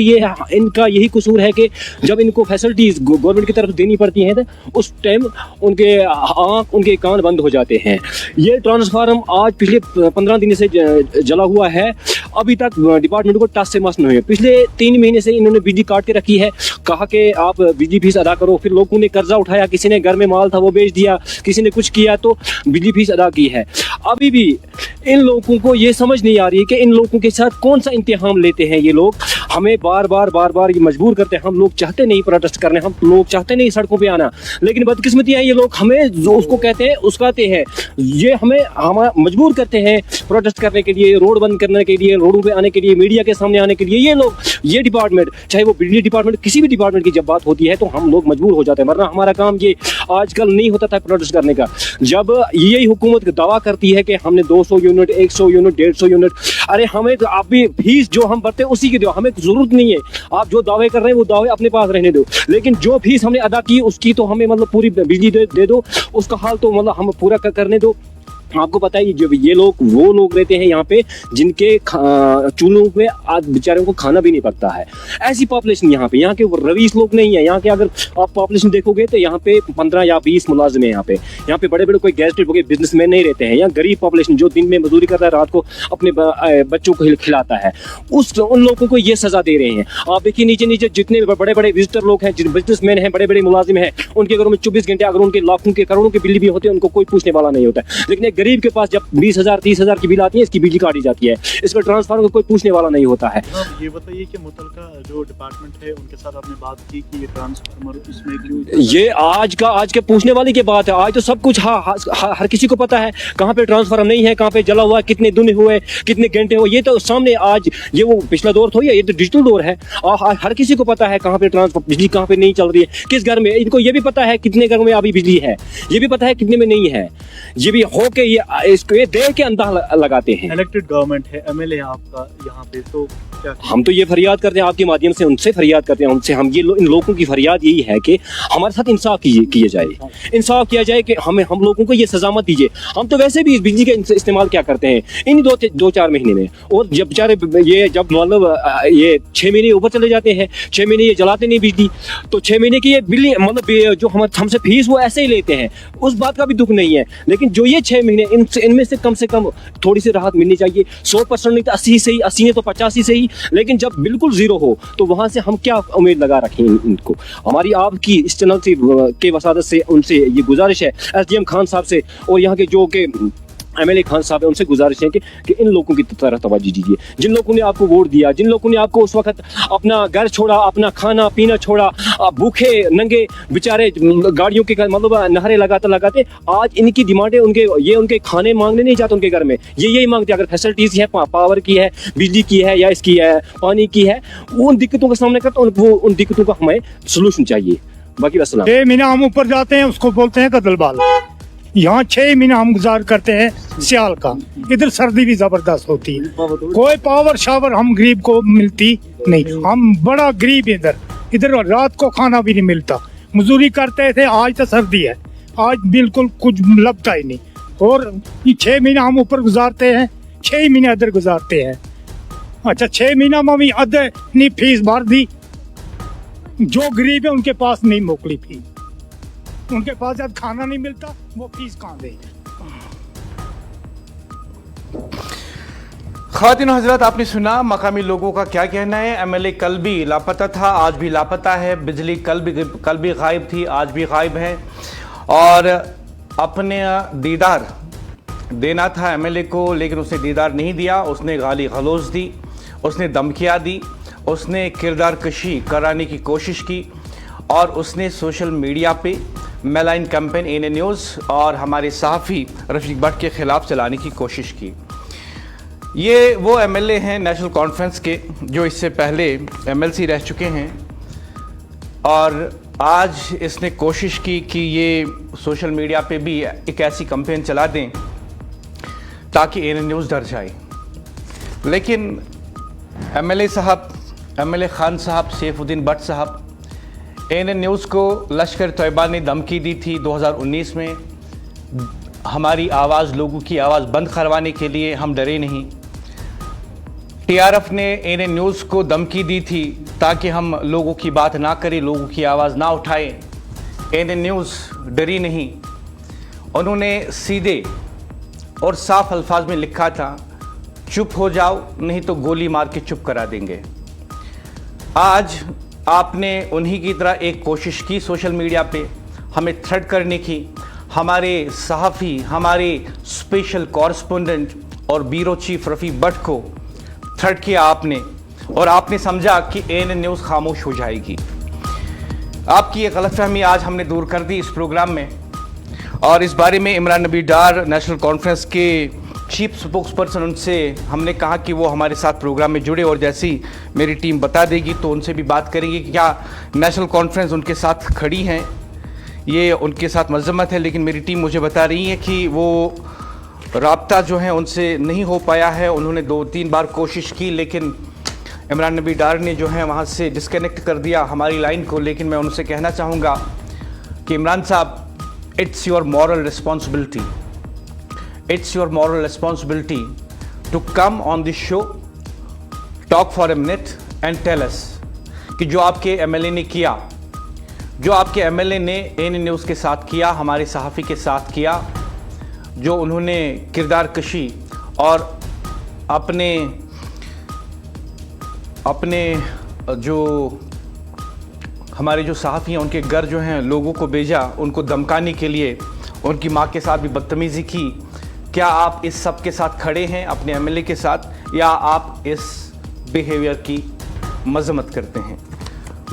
इनका यही कसूर है कि जब इनको फैसिलिटीज़ गवर्नमेंट की तरफ देनी पड़ती हैं तो उस टाइम उनके आँख उनके कान बंद हो जाते हैं। ये ट्रांसफार्म आज पिछले 15 दिन से जला हुआ है, अभी तक डिपार्टमेंट को टच से मस नहीं है। पिछले 3 महीने से इन्होंने बिजली काट के रखी है, कहा कि आप बिजली फीस अदा करो। फिर लोगों ने कर्जा उठाया, किसी ने घर में माल था वो बेच दिया, किसी ने कुछ किया तो बिजली फीस अदा की है। अभी भी इन लोगों को ये समझ नहीं आ रही है कि इन लोगों के साथ कौन सा इंतहाम लेते हैं ये लोग। हमें बार बार ये मजबूर करते हैं। हम लोग चाहते नहीं प्रोटेस्ट करने, हम लोग चाहते नहीं सड़कों पे आना, लेकिन बदकिस्मती है ये लोग हमें जो उसको कहते हैं उसकाते हैं। ये हमें मजबूर करते हैं प्रोटेस्ट करने के लिए, रोड बंद करने के लिए, रोडों पे आने के लिए, मीडिया के सामने आने के लिए। ये लोग, ये डिपार्टमेंट, चाहे वो बिजली डिपार्टमेंट, किसी भी डिपार्टमेंट की जब बात होती है तो हम लोग मजबूर हो जाते हैं, वरना हमारा काम ये आजकल नहीं होता था प्रोटेस्ट करने का। जब यही हुकूमत दावा करती है कि हमने 200 यूनिट, 100 यूनिट, 150 यूनिट, अरे हमें तो आप भी फीस जो हम भरते हैं उसी की दो, हमें जरूरत नहीं है। आप जो दावे कर रहे हैं वो दावे अपने पास रहने दो, लेकिन जो फीस हमने अदा की उसकी तो हमें मतलब पूरी बिजली दे दो, उसका हाल तो मतलब हम पूरा करने दो। आपको पता है जब ये लोग वो लोग रहते हैं यहाँ पे जिनके चूल्हों पे आज बेचारों को खाना भी नहीं पकता है। ऐसी पॉपुलेशन यहाँ पे, यहाँ के रईस लोग नहीं है। यहाँ के अगर आप पॉपुलेशन देखोगे तो यहाँ पे 15 या 20 मुलाजिम है। यहाँ पे बड़े बड़े कोई गैजेटेड वगैरह बिजनेसमैन नहीं रहते हैं। यहाँ गरीब पॉपुलेशन जो दिन में मजदूरी करता है, रात को अपने बच्चों को खिलाता है, उन लोगों को ये सजा दे रहे हैं। आप देखिए नीचे नीचे जितने बड़े बड़े विजिटर लोग हैं, जिन बिजनेसमैन हैं, बड़े बड़े मुलाजिम हैं, उनके घरों में 24 घंटे अगर उनके लाखों के करोड़ों के बिल भी होते हैं, उनको कोई पूछने वाला नहीं होता है। लेकिन एक गरीब के पास जब 20,000 30,000 की बिल आती है, इसकी बिजली काटी जाती है, इसका ट्रांसफार्मर को कोई पूछने वाला नहीं होता है। ये बताइए कि मुतलका जो डिपार्टमेंट है उनके साथ आपने बात की कि ये ट्रांसफार्मर इसमें क्यों? ये आज के पूछने वाली की बात है। आज तो सब कुछ हर किसी को पता है कहाँ पे ट्रांसफार्मर नहीं है, कहाँ पे जला हुआ है, कितने दिन हुए, कितने घंटे हुए, ये तो सामने आज ये वो पिछला दौर थोड़ी है, ये तो डिजिटल दौर है। और हर किसी को पता है कहाँ पे बिजली कहाँ पे नहीं चल रही है, किस घर में। इनको ये भी पता है कितने घर में अभी बिजली है, ये भी पता है कितने में नहीं है। ये भी हो के ये देख के अंदाजा लगाते हैं। इलेक्टेड गवर्नमेंट है, एमएलए आपका यहाँ पे, तो क्या हम तो ये फरियाद करते हैं आपके माध्यम से, उनसे फरियाद करते हैं, उनसे हम इन लोगों की फरियाद यही है कि हमारे साथ इंसाफ किया जाए, इंसाफ किया जाए कि हम लोगों को ये सजा मत दीजिए। हम तो वैसे भी इस बिजली का इस्तेमाल क्या करते हैं इन 2-4 महीने में, और जब बेचारे ये जब मतलब ये 6 महीने ऊपर चले जाते हैं, 6 महीने ये जलाते नहीं बिजली, तो 6 महीने की ये बिजली मतलब जो हमसे फीस वो ऐसे ही लेते हैं, उस बात का भी दुख नहीं है। लेकिन जो ये 6 महीने इनमें से कम थोड़ी सी राहत मिलनी चाहिए। 100% नहीं तो 80 से ही, 80 नहीं तो 85 से ही, लेकिन जब बिल्कुल जीरो हो तो वहां से हम क्या उम्मीद लगा रखें इनको। हमारी आपकी इस चैनल से के वसादत से उनसे ये गुजारिश है, SDM खान साहब से और यहाँ के जो के MLA खान साहब है, उनसे गुजारिश है कि इन लोगों की तरफ तवज्जो दीजिए। जिन लोगों ने आपको वोट दिया, जिन लोगों ने आपको उस वक्त अपना घर छोड़ा, अपना खाना पीना छोड़ा, भूखे नंगे बेचारे गाड़ियों के मतलब नहरे लगाते आज इनकी डिमांडें उनके खाने मांगने नहीं जाते उनके घर में, यही मांगते। अगर फैसिलिटीज है, पावर की है, बिजली की है, या इसकी है, पानी की है, उन दिक्कतों का सामना करते, उन दिक्कतों का हमें सोल्यूशन चाहिए। बाकी वस्सलाम। 6 महीना हम ऊपर जाते हैं, उसको बोलते हैं कदलबाल। यहाँ 6 महीना हम गुजार करते हैं सियाल का। इधर सर्दी भी जबरदस्त होती है, कोई पावर शावर हम गरीब को मिलती नहीं। हम बड़ा गरीब इधर रात को खाना भी नहीं मिलता। मजदूरी करते थे, आज तो सर्दी है, आज बिल्कुल कुछ लगता ही नहीं। और ये 6 महीना हम ऊपर गुजारते हैं, 6 महीने इधर गुजारते हैं। अच्छा 6 महीना में भी अधे नहीं फीस भर दी। जो गरीब है उनके पास नहीं मोकली फीस, उनके पास जब खाना नहीं मिलता वो फीस कहाँ दे। ख़वातीन और हज़रात, आपने सुना मकामी लोगों का क्या कहना है। MLA कल भी लापता था, आज भी लापता है। बिजली कल भी गायब थी, आज भी गायब है। और अपने दीदार देना था MLA को, लेकिन उसने दीदार नहीं दिया। उसने गाली गलौज दी, उसने धमकियाँ दी, उसने किरदार कशी कराने की कोशिश की, और उसने सोशल मीडिया पे मेलाइन कैंपेन ANA न्यूज़ और हमारे सहाफ़ी रफ़ीक भट्ट के ख़िलाफ़ चलाने की कोशिश की। ये वो MLA हैं नेशनल कॉन्फ्रेंस के जो इससे पहले MLC रह चुके हैं, और आज इसने कोशिश की कि ये सोशल मीडिया पे भी एक ऐसी कैंपेन चला दें ताकि ANA न्यूज़ डर जाए। लेकिन MLA साहब, MLA खान साहब, सैफुद्दीन भट्ट साहब, ANA न्यूज़ को लश्कर तैयबा ने धमकी दी थी 2019 में, हमारी आवाज़, लोगों की आवाज़ बंद करवाने के लिए। हम डरे नहीं। TRF ने ANA न्यूज़ को धमकी दी थी ताकि हम लोगों की बात ना करें, लोगों की आवाज़ ना उठाएं। ANA न्यूज़ डरी नहीं, उन्होंने सीधे और साफ अल्फाज में लिखा था, चुप हो जाओ नहीं तो गोली मार के चुप करा देंगे। आज आपने उन्हीं की तरह एक कोशिश की सोशल मीडिया पे हमें थ्रेट करने की। हमारे सहाफ़ी, हमारे स्पेशल कॉरेस्पोंडेंट और ब्यूरो चीफ रफ़ीक भट्ट को थ्रेट किया आपने, और आपने समझा कि ANA न्यूज़ खामोश हो जाएगी। आपकी ये गलतफहमी आज हमने दूर कर दी इस प्रोग्राम में, और इस बारे में इमरान नबी डार नेशनल कॉन्फ्रेंस के चीफ स्पोक्सपर्सन, उनसे हमने कहा कि वो हमारे साथ प्रोग्राम में जुड़े, और जैसी मेरी टीम बता देगी तो उनसे भी बात करेंगे कि क्या नेशनल कॉन्फ्रेंस उनके साथ खड़ी हैं, ये उनके साथ मजम्मत है। लेकिन मेरी टीम मुझे बता रही है कि वो राब्ता जो है उनसे नहीं हो पाया है। उन्होंने 2-3 बार कोशिश की, लेकिन इमरान नबी डार ने जो है वहाँ से डिस्कनेक्ट कर दिया हमारी लाइन को। लेकिन मैं उनसे कहना चाहूँगा कि इमरान साहब, it's your moral responsibility, it's your moral responsibility to come on this show, talk for a minute and tell us कि जो आपके एमएलए ने किया, जो आपके एमएलए ने एएनएन न्यूज़ के साथ किया, हमारे सहाफ़ी के साथ किया, जो उन्होंने किरदार कशी और अपने जो हमारे जो सहाफ़ी हैं उनके घर जो हैं लोगों को भेजा उनको धमकाने के लिए, उनकी माँ के साथ भी बदतमीज़ी की। क्या आप इस सब के साथ खड़े हैं अपने एमएलए के साथ, या आप इस बिहेवियर की मजम्मत करते हैं?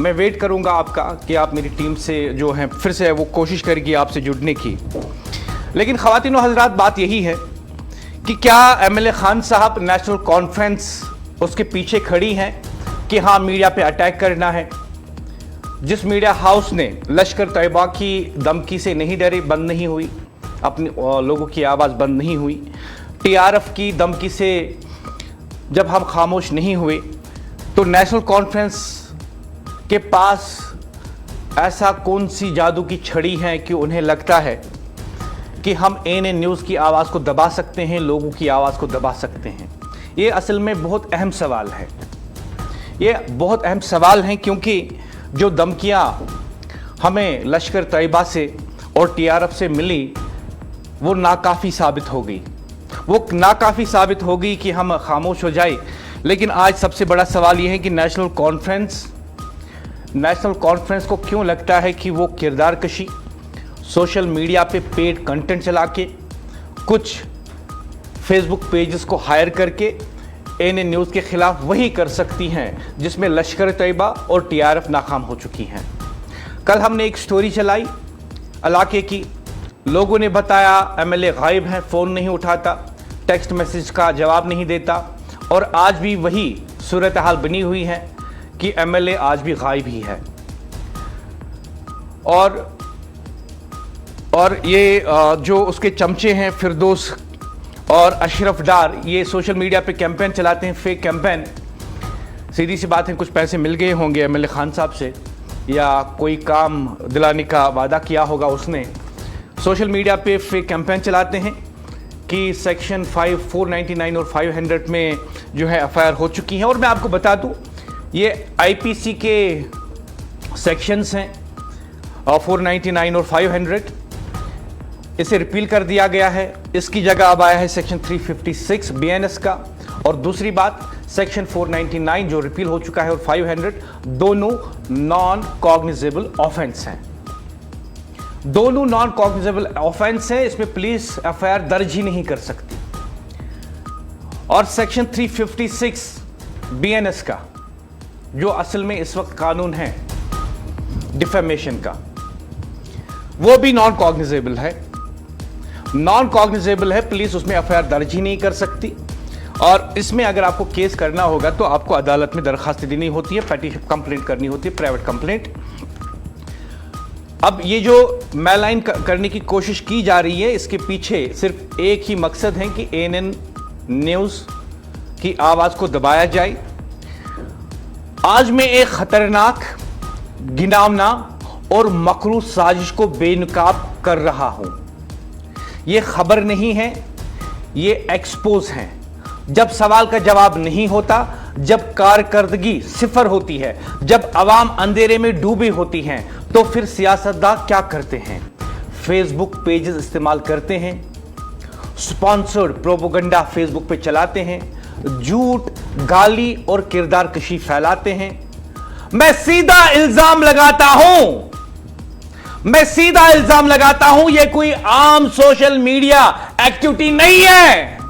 मैं वेट करूंगा आपका कि आप मेरी टीम से जो है फिर से वो कोशिश करेगी आपसे जुड़ने की। लेकिन ख़वातीन और हज़रात, बात यही है कि क्या एमएलए खान साहब नेशनल कॉन्फ्रेंस उसके पीछे खड़ी हैं कि हाँ मीडिया पे अटैक करना है? जिस मीडिया हाउस ने लश्कर तैयबा की धमकी से नहीं डरे, बंद नहीं हुई, अपने लोगों की आवाज़ बंद नहीं हुई, टीआरएफ की धमकी से जब हम खामोश नहीं हुए, तो नेशनल कॉन्फ्रेंस के पास ऐसा कौन सी जादू की छड़ी है कि उन्हें लगता है कि हम एएनएन न्यूज़ की आवाज़ को दबा सकते हैं, लोगों की आवाज़ को दबा सकते हैं? ये असल में बहुत अहम सवाल है। ये बहुत अहम सवाल हैं क्योंकि जो धमकियाँ हमें लश्कर तैयबा से और टीआरएफ से मिली वो नाकाफ़ी साबित हो गई। वो नाकाफ़ी साबित हो गई कि हम खामोश हो जाए। लेकिन आज सबसे बड़ा सवाल ये है कि नेशनल कॉन्फ्रेंस को क्यों लगता है कि वो किरदार कशी, सोशल मीडिया पे पेड कंटेंट चला के, कुछ फेसबुक पेजेस को हायर करके एएनएन न्यूज़ के खिलाफ वही कर सकती हैं जिसमें लश्कर तैयबा और टीआरएफ नाकाम हो चुकी हैं। कल हमने एक स्टोरी चलाई इलाके की, लोगों ने बताया एमएलए गायब हैं, फ़ोन नहीं उठाता, टेक्स्ट मैसेज का जवाब नहीं देता, और आज भी वही सूरत हाल बनी हुई है कि एमएलए आज भी गायब ही है। और ये जो उसके चमचे हैं फिरदौस और अशरफ डार, ये सोशल मीडिया पे कैंपेन चलाते हैं, फेक कैंपेन। सीधी सी बात है, कुछ पैसे मिल गए होंगे एमएलए खान साहब से, या कोई काम दिलाने का वादा किया होगा उसने। सोशल मीडिया पे फेक कैंपेन चलाते हैं कि सेक्शन 499 और 500 में जो है एफआईआर हो चुकी हैं। और मैं आपको बता दूं, ये आईपीसी के सेक्शंस हैं 499 और 500, इसे रिपील कर दिया गया है। इसकी जगह अब आया है सेक्शन 356 बीएनएस का। और दूसरी बात, सेक्शन 499 जो रिपील हो चुका है और 500 दोनों नॉन कॉग्निजेबल ऑफेंस हैं। दोनों नॉन कॉग्निजेबल ऑफेंस है, इसमें पुलिस एफआईआर दर्ज ही नहीं कर सकती। और सेक्शन 356 बीएनएस का जो असल में इस वक्त कानून है डिफेमेशन का, वो भी नॉन कॉग्निजेबल है। नॉन कॉग्निजेबल है, पुलिस उसमें एफआईआर दर्ज ही नहीं कर सकती। और इसमें अगर आपको केस करना होगा तो आपको अदालत में दरखास्त देनी होती है, पेटिशन कंप्लेंट करनी होती है, प्राइवेट कंप्लेंट। अब ये जो मैलाइन करने की कोशिश की जा रही है, इसके पीछे सिर्फ एक ही मकसद है कि एएनएन न्यूज़ की आवाज़ को दबाया जाए। आज मैं एक खतरनाक, घिनौना और मकरू साजिश को बेनकाब कर रहा हूं। ये खबर नहीं है, ये एक्सपोज है। जब सवाल का जवाब नहीं होता, जब कारकर्दगी सिफर होती है, जब अवाम अंधेरे में डूबी होती हैं, तो फिर सियासतदान क्या करते हैं? फेसबुक पेजेस इस्तेमाल करते हैं, स्पॉन्सर्ड प्रोपेगेंडा फेसबुक पे चलाते हैं, झूठ, गाली और किरदार कशी फैलाते हैं। मैं सीधा इल्जाम लगाता हूं, यह कोई आम सोशल मीडिया एक्टिविटी नहीं है।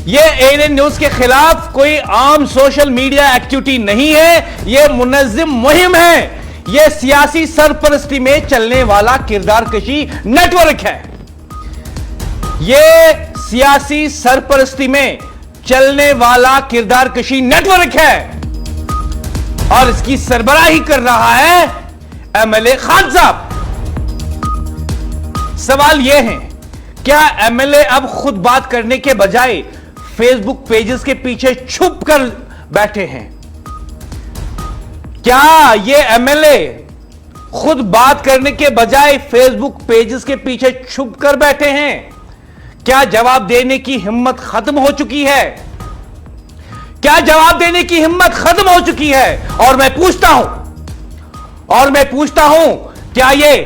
यह एएनएन न्यूज़ के खिलाफ कोई आम सोशल मीडिया एक्टिविटी नहीं है, यह मुनज़्ज़म मुहिम है। यह सियासी सरपरस्ती में चलने वाला किरदार कशी नेटवर्क है। यह सियासी सरपरस्ती में चलने वाला किरदार कशी नेटवर्क है और इसकी सरबराही कर रहा है एमएलए खान साहब। सवाल यह है, क्या एमएलए अब खुद बात करने के बजाय फेसबुक पेजेस के पीछे छुप कर बैठे हैं? क्या ये एमएलए खुद बात करने के बजाय फेसबुक पेजेस के पीछे छुप कर बैठे हैं? क्या जवाब देने की हिम्मत खत्म हो चुकी है? क्या जवाब देने की हिम्मत खत्म हो चुकी है? और मैं पूछता हूं क्या ये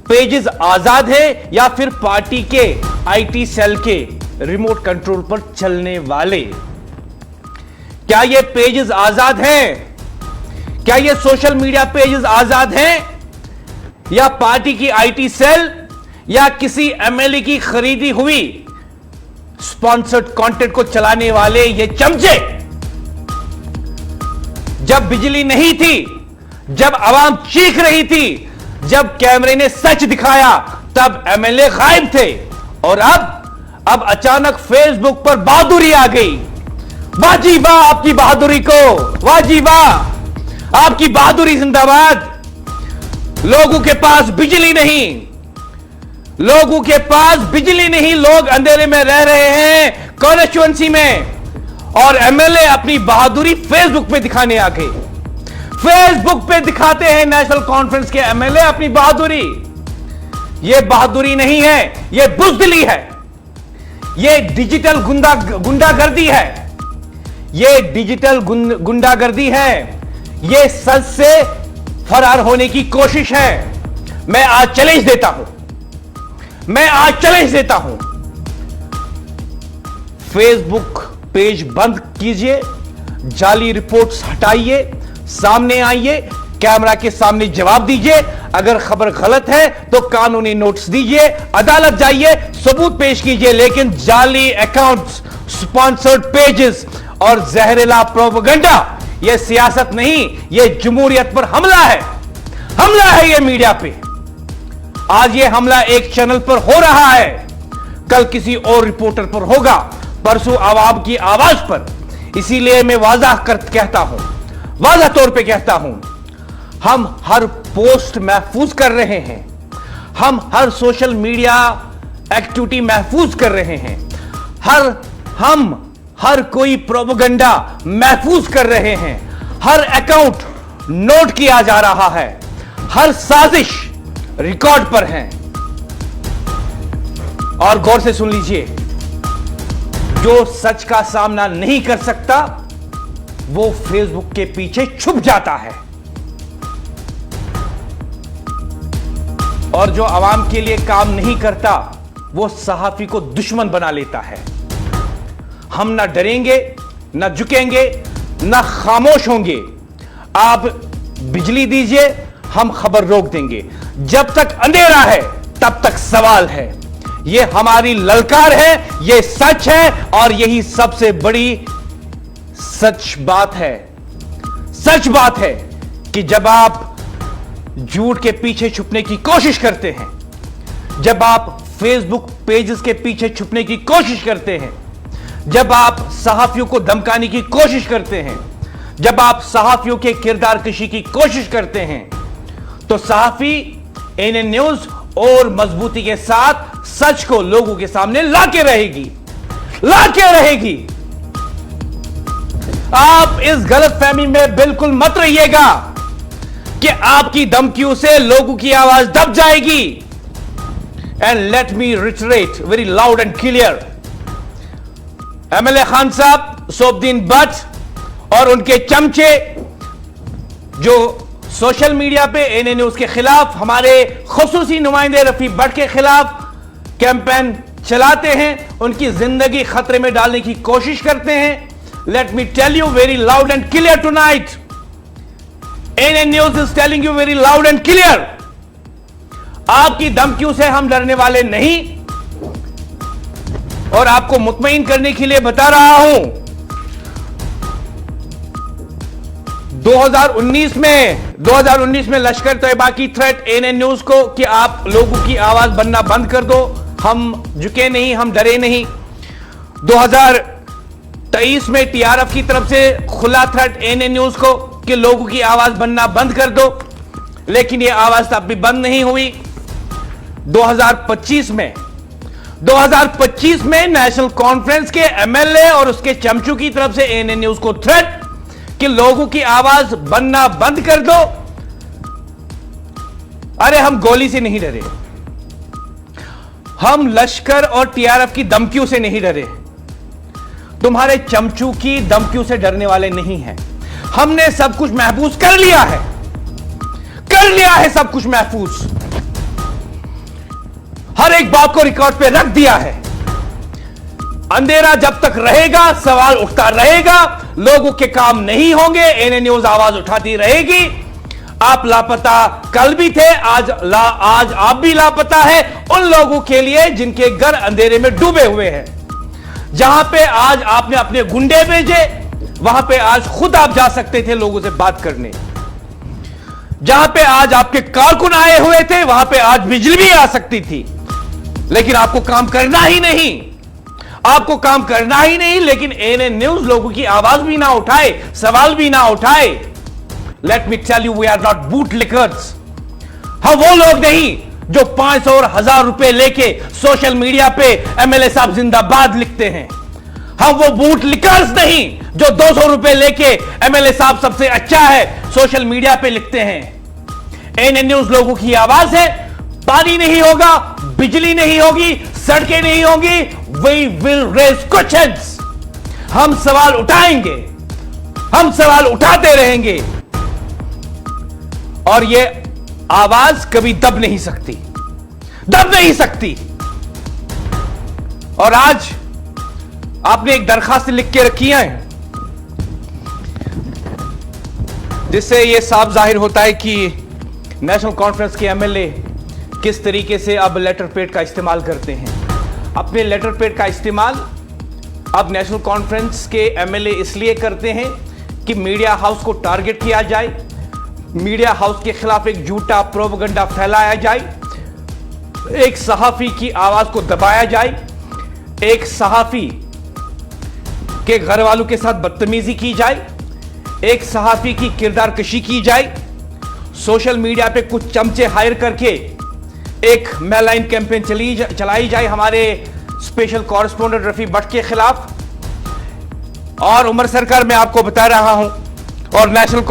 पेजेस आजाद है या फिर पार्टी के आईटी सेल के रिमोट कंट्रोल पर चलने वाले? क्या ये पेजेस आजाद हैं? क्या ये सोशल मीडिया पेजेस आजाद हैं या पार्टी की आईटी सेल या किसी एमएलए की खरीदी हुई स्पॉन्सर्ड कंटेंट को चलाने वाले ये चमचे? जब बिजली नहीं थी, जब आवाम चीख रही थी, जब कैमरे ने सच दिखाया, तब एमएलए गायब थे। और अब अचानक फेसबुक पर बहादुरी आ गई। वाह जी वाह आपकी बहादुरी को, वाह जी वाह आपकी बहादुरी जिंदाबाद। लोगों के पास बिजली नहीं, लोगों के पास बिजली नहीं, लोग अंधेरे में रह रहे हैं कॉन्स्टिट्यूएंसी में, और एमएलए अपनी बहादुरी फेसबुक पे दिखाने आ गए। फेसबुक पे दिखाते हैं नेशनल कॉन्फ्रेंस के एमएलए अपनी बहादुरी। यह बहादुरी नहीं है, यह बुज़दिली है, यह डिजिटल गुंडागर्दी है, यह डिजिटल गुंडागर्दी है, यह सच से फरार होने की कोशिश है। मैं आज चैलेंज देता हूं, फेसबुक पेज बंद कीजिए, जाली रिपोर्ट्स हटाइए, सामने आइए, कैमरा के सामने जवाब दीजिए। अगर खबर गलत है तो कानूनी नोटिस दीजिए, अदालत जाइए, सबूत पेश कीजिए, लेकिन जाली अकाउंट्स, स्पॉन्सर्ड पेजेस और जहरीला प्रोपेगेंडा, यह सियासत नहीं, यह जमहूरियत पर हमला है यह मीडिया पे। आज यह हमला एक चैनल पर हो रहा है, कल किसी और रिपोर्टर पर होगा, परसों आवाम की आवाज पर। इसीलिए मैं वाज़ा तौर पे कहता हूं, हम हर पोस्ट महफूज कर रहे हैं, हम हर सोशल मीडिया एक्टिविटी महफूज कर रहे हैं, हम हर कोई प्रोपेगेंडा महफूज कर रहे हैं, हर अकाउंट नोट किया जा रहा है, हर साजिश रिकॉर्ड पर है। और गौर से सुन लीजिए, जो सच का सामना नहीं कर सकता वो फेसबुक के पीछे छुप जाता है, और जो आवाम के लिए काम नहीं करता वो सहाफी को दुश्मन बना लेता है। हम ना डरेंगे, ना झुकेंगे, ना खामोश होंगे। आप बिजली दीजिए, हम खबर रोक देंगे। जब तक अंधेरा है तब तक सवाल है। यह हमारी ललकार है, यह सच है, और यही सबसे बड़ी सच बात है कि जब आप झूठ के पीछे छुपने की कोशिश करते हैं, जब आप फेसबुक पेजेस के पीछे छुपने की कोशिश करते हैं, जब आप सहाफियों को धमकाने की कोशिश करते हैं, जब आप सहाफियों के किरदार कशी की कोशिश करते हैं, तो सहाफी एएनएन न्यूज और मजबूती के साथ सच को लोगों के सामने लाके रहेगी। आप इस गलतफहमी में बिल्कुल मत रहिएगा कि आपकी धमकियों से लोगों की आवाज दब जाएगी। And let me रिटरेट very loud and clear, MLA Khan साहब, सोबदीन भट्ट और उनके चमचे जो सोशल मीडिया पे एएनएन न्यूज के खिलाफ, हमारे खुसूसी नुमाइंदे रफी भट्ट के खिलाफ कैंपेन चलाते हैं, उनकी जिंदगी खतरे में डालने की कोशिश करते हैं। Let me tell you very loud and clear tonight. ANN News is telling you very loud and clear. आपकी धमकियों से हम डरने वाले नहीं, और आपको मुतमईन करने के लिए बता रहा हूं, 2019 में लश्कर तैयबा की थ्रेट एएनएन न्यूज को कि आप लोगों की आवाज बनना बंद कर दो, हम झुके नहीं, हम डरे नहीं। 2023 में टीआरएफ की तरफ से खुला थ्रेट एएनएन न्यूज को कि लोगों की आवाज बनना बंद कर दो, लेकिन यह आवाज तब भी बंद नहीं हुई। 2025 में नेशनल कॉन्फ्रेंस के एमएलए और उसके चमचू की तरफ से एएनएन न्यूज को थ्रेट कि लोगों की आवाज बनना बंद कर दो। अरे हम गोली से नहीं डरे, हम लश्कर और टीआरएफ की धमकियों से नहीं डरे, तुम्हारे चमचू की धमकियों से डरने वाले नहीं हैं। हमने सब कुछ महफूज कर लिया है सब कुछ महफूज, हर एक बात को रिकॉर्ड पे रख दिया है। अंधेरा जब तक रहेगा सवाल उठता रहेगा, लोगों के काम नहीं होंगे, एएनए न्यूज आवाज उठाती रहेगी। आप लापता कल भी थे, आज आप भी लापता है उन लोगों के लिए जिनके घर अंधेरे में डूबे हुए हैं। जहां पे आज आपने अपने गुंडे भेजे, वहां पे आज खुद आप जा सकते थे लोगों से बात करने। जहां पे आज आपके कारकुन आए हुए थे, वहां पे आज बिजली भी आ सकती थी, लेकिन आपको काम करना ही नहीं, लेकिन एएनए न्यूज लोगों की आवाज भी ना उठाए, सवाल भी ना उठाए। Let me tell you, we are not boot lickers. हम वो लोग नहीं जो 500 और 1000 रुपए लेके सोशल मीडिया पे एमएलए साहब जिंदाबाद लिखते हैं। हम वो बूट लिकर्स नहीं जो 200 रुपए लेके एमएलए साहब सबसे अच्छा है सोशल मीडिया पे लिखते हैं। एएनए न्यूज लोगों की आवाज है। पानी नहीं होगा, बिजली नहीं होगी, सड़कें नहीं होंगी, वी विल रेज क्वेश्चंस। हम सवाल उठाएंगे, हम सवाल उठाते रहेंगे, और ये आवाज कभी दब नहीं सकती। और आज आपने एक दरखास्त लिख के रखी है, जिससे यह साफ जाहिर होता है कि नेशनल कॉन्फ्रेंस के एमएलए किस तरीके से अब लेटर पैड का इस्तेमाल करते हैं। अपने लेटर पैड का इस्तेमाल अब नेशनल कॉन्फ्रेंस के एमएलए इसलिए करते हैं कि मीडिया हाउस को टारगेट किया जाए, मीडिया हाउस के खिलाफ एक झूठा प्रोपेगेंडा फैलाया जाए, एक सहाफी की आवाज को दबाया जाए, एक सहाफी के घर वालों के साथ बदतमीजी की जाए, एक सहाफी की किरदार कशी की जाए, सोशल मीडिया पे कुछ चमचे हायर करके एक मेलाइन कैंपेन चलाई जाए हमारे स्पेशल कॉरेस्पोंडेंट रफी भट्ट के खिलाफ। और उमर सरकार मैं आपको बता रहा हूं, और नेशनल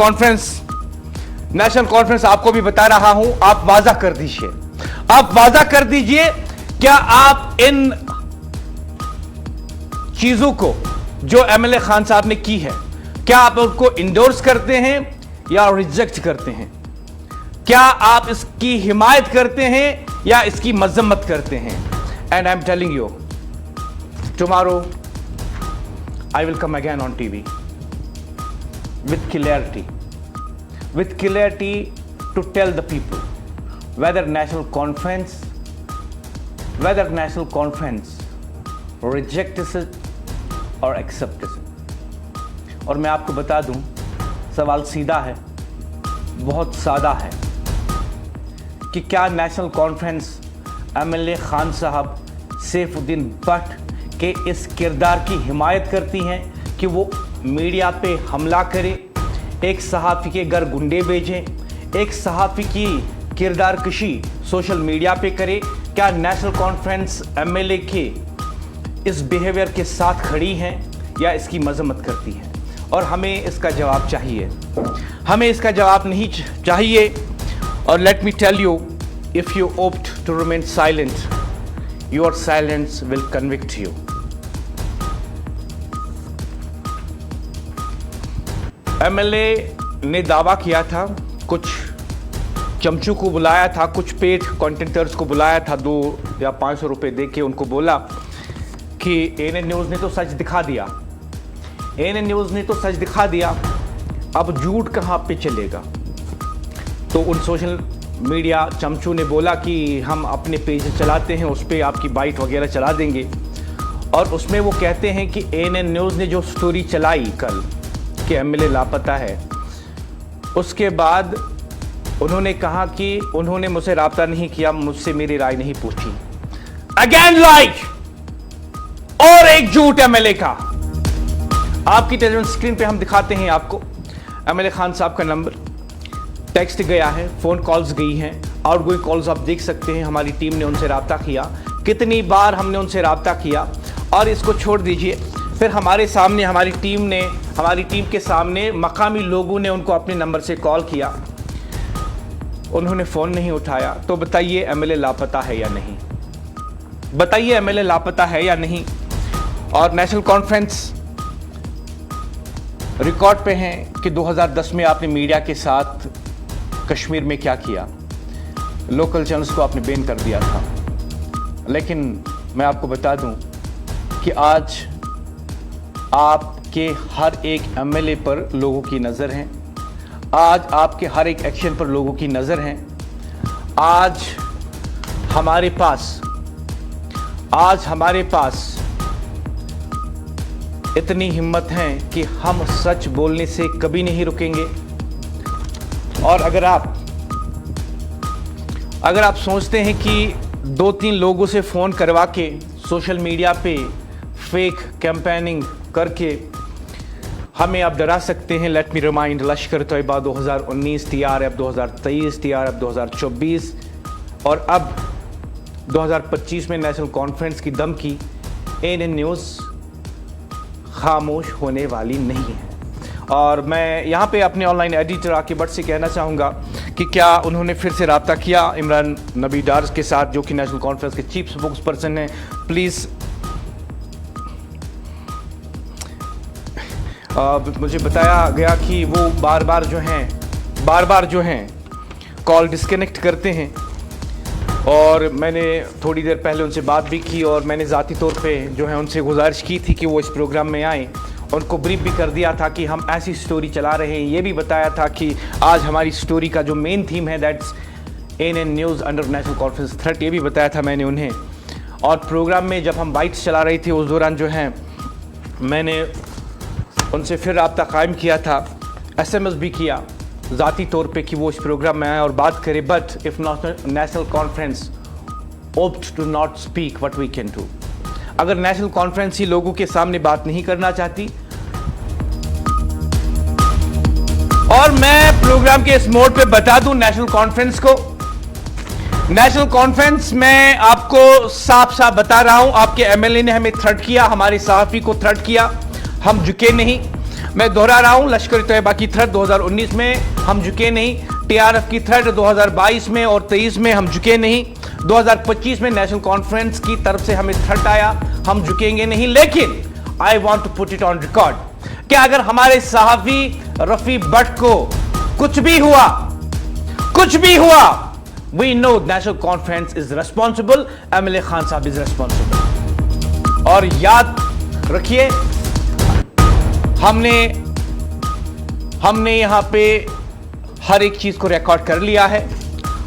कॉन्फ्रेंस आपको भी बता रहा हूं, आप वादा कर दीजिए, क्या आप इन चीजों को जो एमएलए खान साहब ने की है, क्या आप उनको इंडोर्स करते हैं या रिजेक्ट करते हैं? क्या आप इसकी हिमायत करते हैं या इसकी मजम्मत करते हैं? And I am telling you, tomorrow I will come again on TV with clarity to tell the people whether national conference rejects it or accepts it। और मैं आपको बता दूं, सवाल सीधा है, बहुत सादा है, कि क्या नेशनल कॉन्फ्रेंस एमएलए खान साहब सैफुद्दीन भट्ट के इस किरदार की हिमायत करती हैं कि वो मीडिया पे हमला करे, एक सहाफ़ी के घर गुंडे भेजें, एक सहाफ़ी की किरदार कशी सोशल मीडिया पे करे? क्या नेशनल कॉन्फ्रेंस एमएलए के इस बिहेवियर के साथ खड़ी हैं या इसकी मजम्मत करती हैं? और हमें इसका जवाब चाहिए, हमें इसका जवाब नहीं चाहिए। और let me tell you, if you opt to remain silent, your silence will convict you। MLA ने दावा किया था, कुछ चमचू को बुलाया था, कुछ पेड कंटेंटर्स को बुलाया था, 2 या 500 रुपए दे के उनको बोला कि एएनए न्यूज़ ने तो सच दिखा दिया, अब झूठ कहाँ पे चलेगा? तो उन सोशल मीडिया चमचू ने बोला कि हम अपने पेज चलाते हैं, उस पर आपकी बाइट वगैरह चला देंगे। और उसमें वो कहते हैं कि एएनए न्यूज़ ने जो स्टोरी चलाई कल कि एमएलए लापता है, उसके बाद उन्होंने कहा कि उन्होंने मुझसे राब्ता नहीं किया, मुझसे मेरी राय नहीं पूछी। अगेन लाइक, और एक झूठ एमएलए का। आपकी टेलीविजन स्क्रीन पे हम दिखाते हैं आपको एमएलए खान साहब का नंबर, टेक्स्ट गया है, फ़ोन कॉल्स गई हैं, आउटगोइंग कॉल्स आप देख सकते हैं। हमारी टीम ने उनसे रब्ता किया, कितनी बार हमने उनसे रब्ता किया। और इसको छोड़ दीजिए, फिर हमारे सामने हमारी टीम के सामने मकामी लोगों ने उनको अपने नंबर से कॉल किया, उन्होंने फ़ोन नहीं उठाया। तो बताइए एमएलए लापता है या नहीं? बताइए एमएलए लापता है या नहीं। और नेशनल कॉन्फ्रेंस रिकॉर्ड पे हैं कि 2010 में आपने मीडिया के साथ कश्मीर में क्या किया, लोकल चैनल्स को आपने बैन कर दिया था। लेकिन मैं आपको बता दूं कि आज आपके हर एक एमएलए पर लोगों की नज़र है, आज आपके हर एक एक्शन पर लोगों की नज़र है। आज हमारे पास इतनी हिम्मत है कि हम सच बोलने से कभी नहीं रुकेंगे। और अगर आप सोचते हैं कि 2-3 लोगों से फ़ोन करवा के सोशल मीडिया पे फेक कैंपेनिंग करके हमें आप डरा सकते हैं, लेट मी रिमाइंड, लश्कर तैयबा 2019, TRF 2023, TRF 2024 और अब 2025 में नेशनल कॉन्फ्रेंस की धमकी ANN न्यूज़ खामोश होने वाली नहीं है। और मैं यहाँ पे अपने ऑनलाइन एडिटर आकिब भट्ट से कहना चाहूँगा कि क्या उन्होंने फिर से रब्ता किया इमरान नबी डार के साथ, जो कि नेशनल कॉन्फ्रेंस के चीफ स्पोक्स पर्सन हैं। प्लीज़ मुझे बताया गया कि वो बार बार जो हैं कॉल डिस्कनेक्ट करते हैं। और मैंने थोड़ी देर पहले उनसे बात भी की और मैंने ज़ाती तौर पे जो है उनसे गुजारिश की थी कि वो इस प्रोग्राम में आएँ। उनको ब्रीफ भी कर दिया था कि हम ऐसी स्टोरी चला रहे हैं। ये भी बताया था कि आज हमारी स्टोरी का जो मेन थीम है that's ANN news under national conference threat, ये भी बताया था मैंने उन्हें। और प्रोग्राम में जब हम बाइट्स चला रहे थे उस दौरान जो है मैंने उनसे फिर रब्ता कायम किया था, SMS भी किया ज़ाती तौर पे कि वो इस प्रोग्राम में आए और बात करें। But if not national conference opt to not speak what we can do. अगर नेशनल कॉन्फ्रेंस ही लोगों के सामने बात नहीं करना चाहती, और मैं प्रोग्राम के इस मोड पे बता दूं नेशनल कॉन्फ्रेंस में आपको साफ साफ बता रहा हूं, आपके MLA ने हमें थ्रेट किया, हमारे सहाफ़ी को थ्रेट किया, हम झुके नहीं। मैं दोहरा रहा हूं, लश्कर तैयबा की थ्रेट 2019 में हम झुके नहीं, TRF की थ्रेट 2022 में और 23 में हम झुके नहीं, 2025 में नेशनल कॉन्फ्रेंस की तरफ से हमें थ्रेट आया, हम झुकेंगे नहीं। लेकिन I want to put it on record कि अगर हमारे सहाफ़ी रफी भट्ट को कुछ भी हुआ, we know national conference is responsible, MLA Khan sahab is responsible. और याद रखिए, हमने यहां पे हर एक चीज को रिकॉर्ड कर लिया है,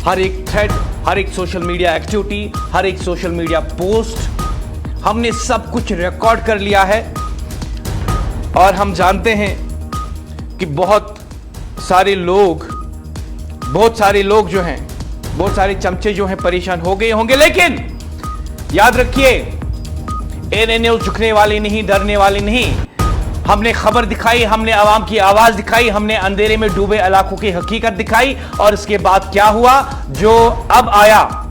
हर एक थ्रेड, हर एक सोशल मीडिया एक्टिविटी, हर एक सोशल मीडिया पोस्ट, हमने सब कुछ रिकॉर्ड कर लिया है। और हम जानते हैं कि बहुत सारे लोग जो हैं, बहुत सारे चमचे जो हैं परेशान हो गए होंगे। लेकिन याद रखिए, ANN न्यूज़ झुकने वाली नहीं, डरने वाली नहीं। हमने खबर दिखाई, हमने आवाम की आवाज दिखाई, हमने अंधेरे में डूबे इलाकों की हकीकत दिखाई। और इसके बाद क्या हुआ, जो अब आया,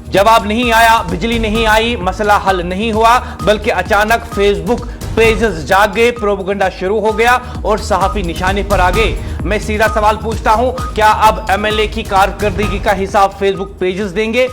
जवाब नहीं आया, बिजली नहीं आई, मसला हल नहीं हुआ, बल्कि अचानक फेसबुक पेजेस जाग गए, प्रोपेगेंडा शुरू हो गया और सहाफी निशाने पर आ गए। मैं सीधा सवाल पूछता हूं, क्या अब MLA की कारकर्दगी का हिसाब फेसबुक पेजेस देंगे?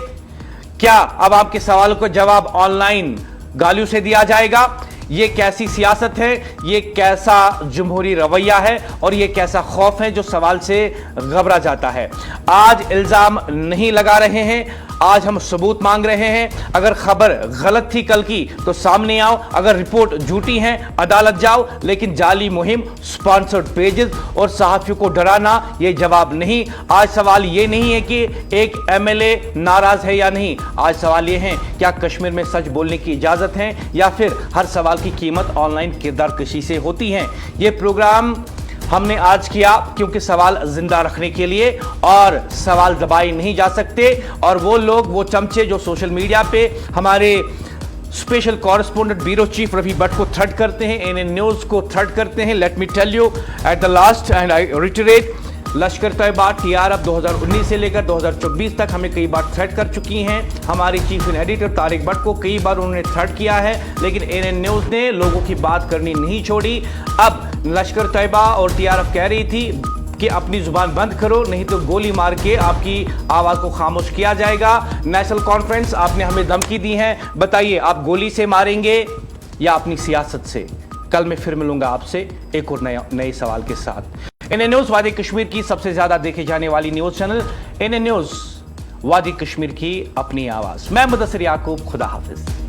क्या अब आपके सवालों का जवाब ऑनलाइन गालियों से दिया जाएगा? ये कैसी सियासत है, ये कैसा जमहूरी रवैया है और ये कैसा खौफ है जो सवाल से घबरा जाता है। आज इल्जाम नहीं लगा रहे हैं, आज हम सबूत मांग रहे हैं। अगर खबर गलत थी कल की तो सामने आओ, अगर रिपोर्ट झूठी है अदालत जाओ। लेकिन जाली मुहिम, स्पॉन्सर्ड पेजेस और सहाफियों को डराना, ये जवाब नहीं। आज सवाल ये नहीं है कि एक MLA नाराज है या नहीं, आज सवाल ये है क्या कश्मीर में सच बोलने की इजाजत है या फिर हर सवाल की कीमत ऑनलाइन किरदार कशी से होती है। ये प्रोग्राम हमने आज किया क्योंकि सवाल जिंदा रखने के लिए, और सवाल दबाए नहीं जा सकते। और वो लोग, वो चमचे जो सोशल मीडिया पे हमारे special correspondent bureau chief Rafi Bhatt को थ्रेट करते हैं, ANN न्यूज़ को थ्रेट करते हैं, let me tell you at the last and I reiterate, Lashkar Taiba TRF 2019 से लेकर 2024 तक हमें कई बार थ्रेट कर चुकी हैं। हमारे चीफ एडिटर तारिक भट्ट को कई बार उन्होंने थ्रेट किया है, लेकिन ANN न्यूज़ ने लोगों की बात करनी नहीं छोड़ी। अब लश्कर तैयबा और TRF कह रही थी कि अपनी जुबान बंद करो, नहीं तो गोली मार के आपकी आवाज को खामोश किया जाएगा। नेशनल कॉन्फ्रेंस, आपने हमें धमकी दी है, बताइए आप गोली से मारेंगे या अपनी सियासत से? कल मैं फिर मिलूंगा आपसे एक और नए सवाल के साथ। एनए न्यूज वादी कश्मीर की सबसे ज्यादा देखे जाने वाली न्यूज चैनल एनए न्यूज वादी कश्मीर की अपनी आवाज। मैं मुदस्सिर याकूब, खुदा हाफिज।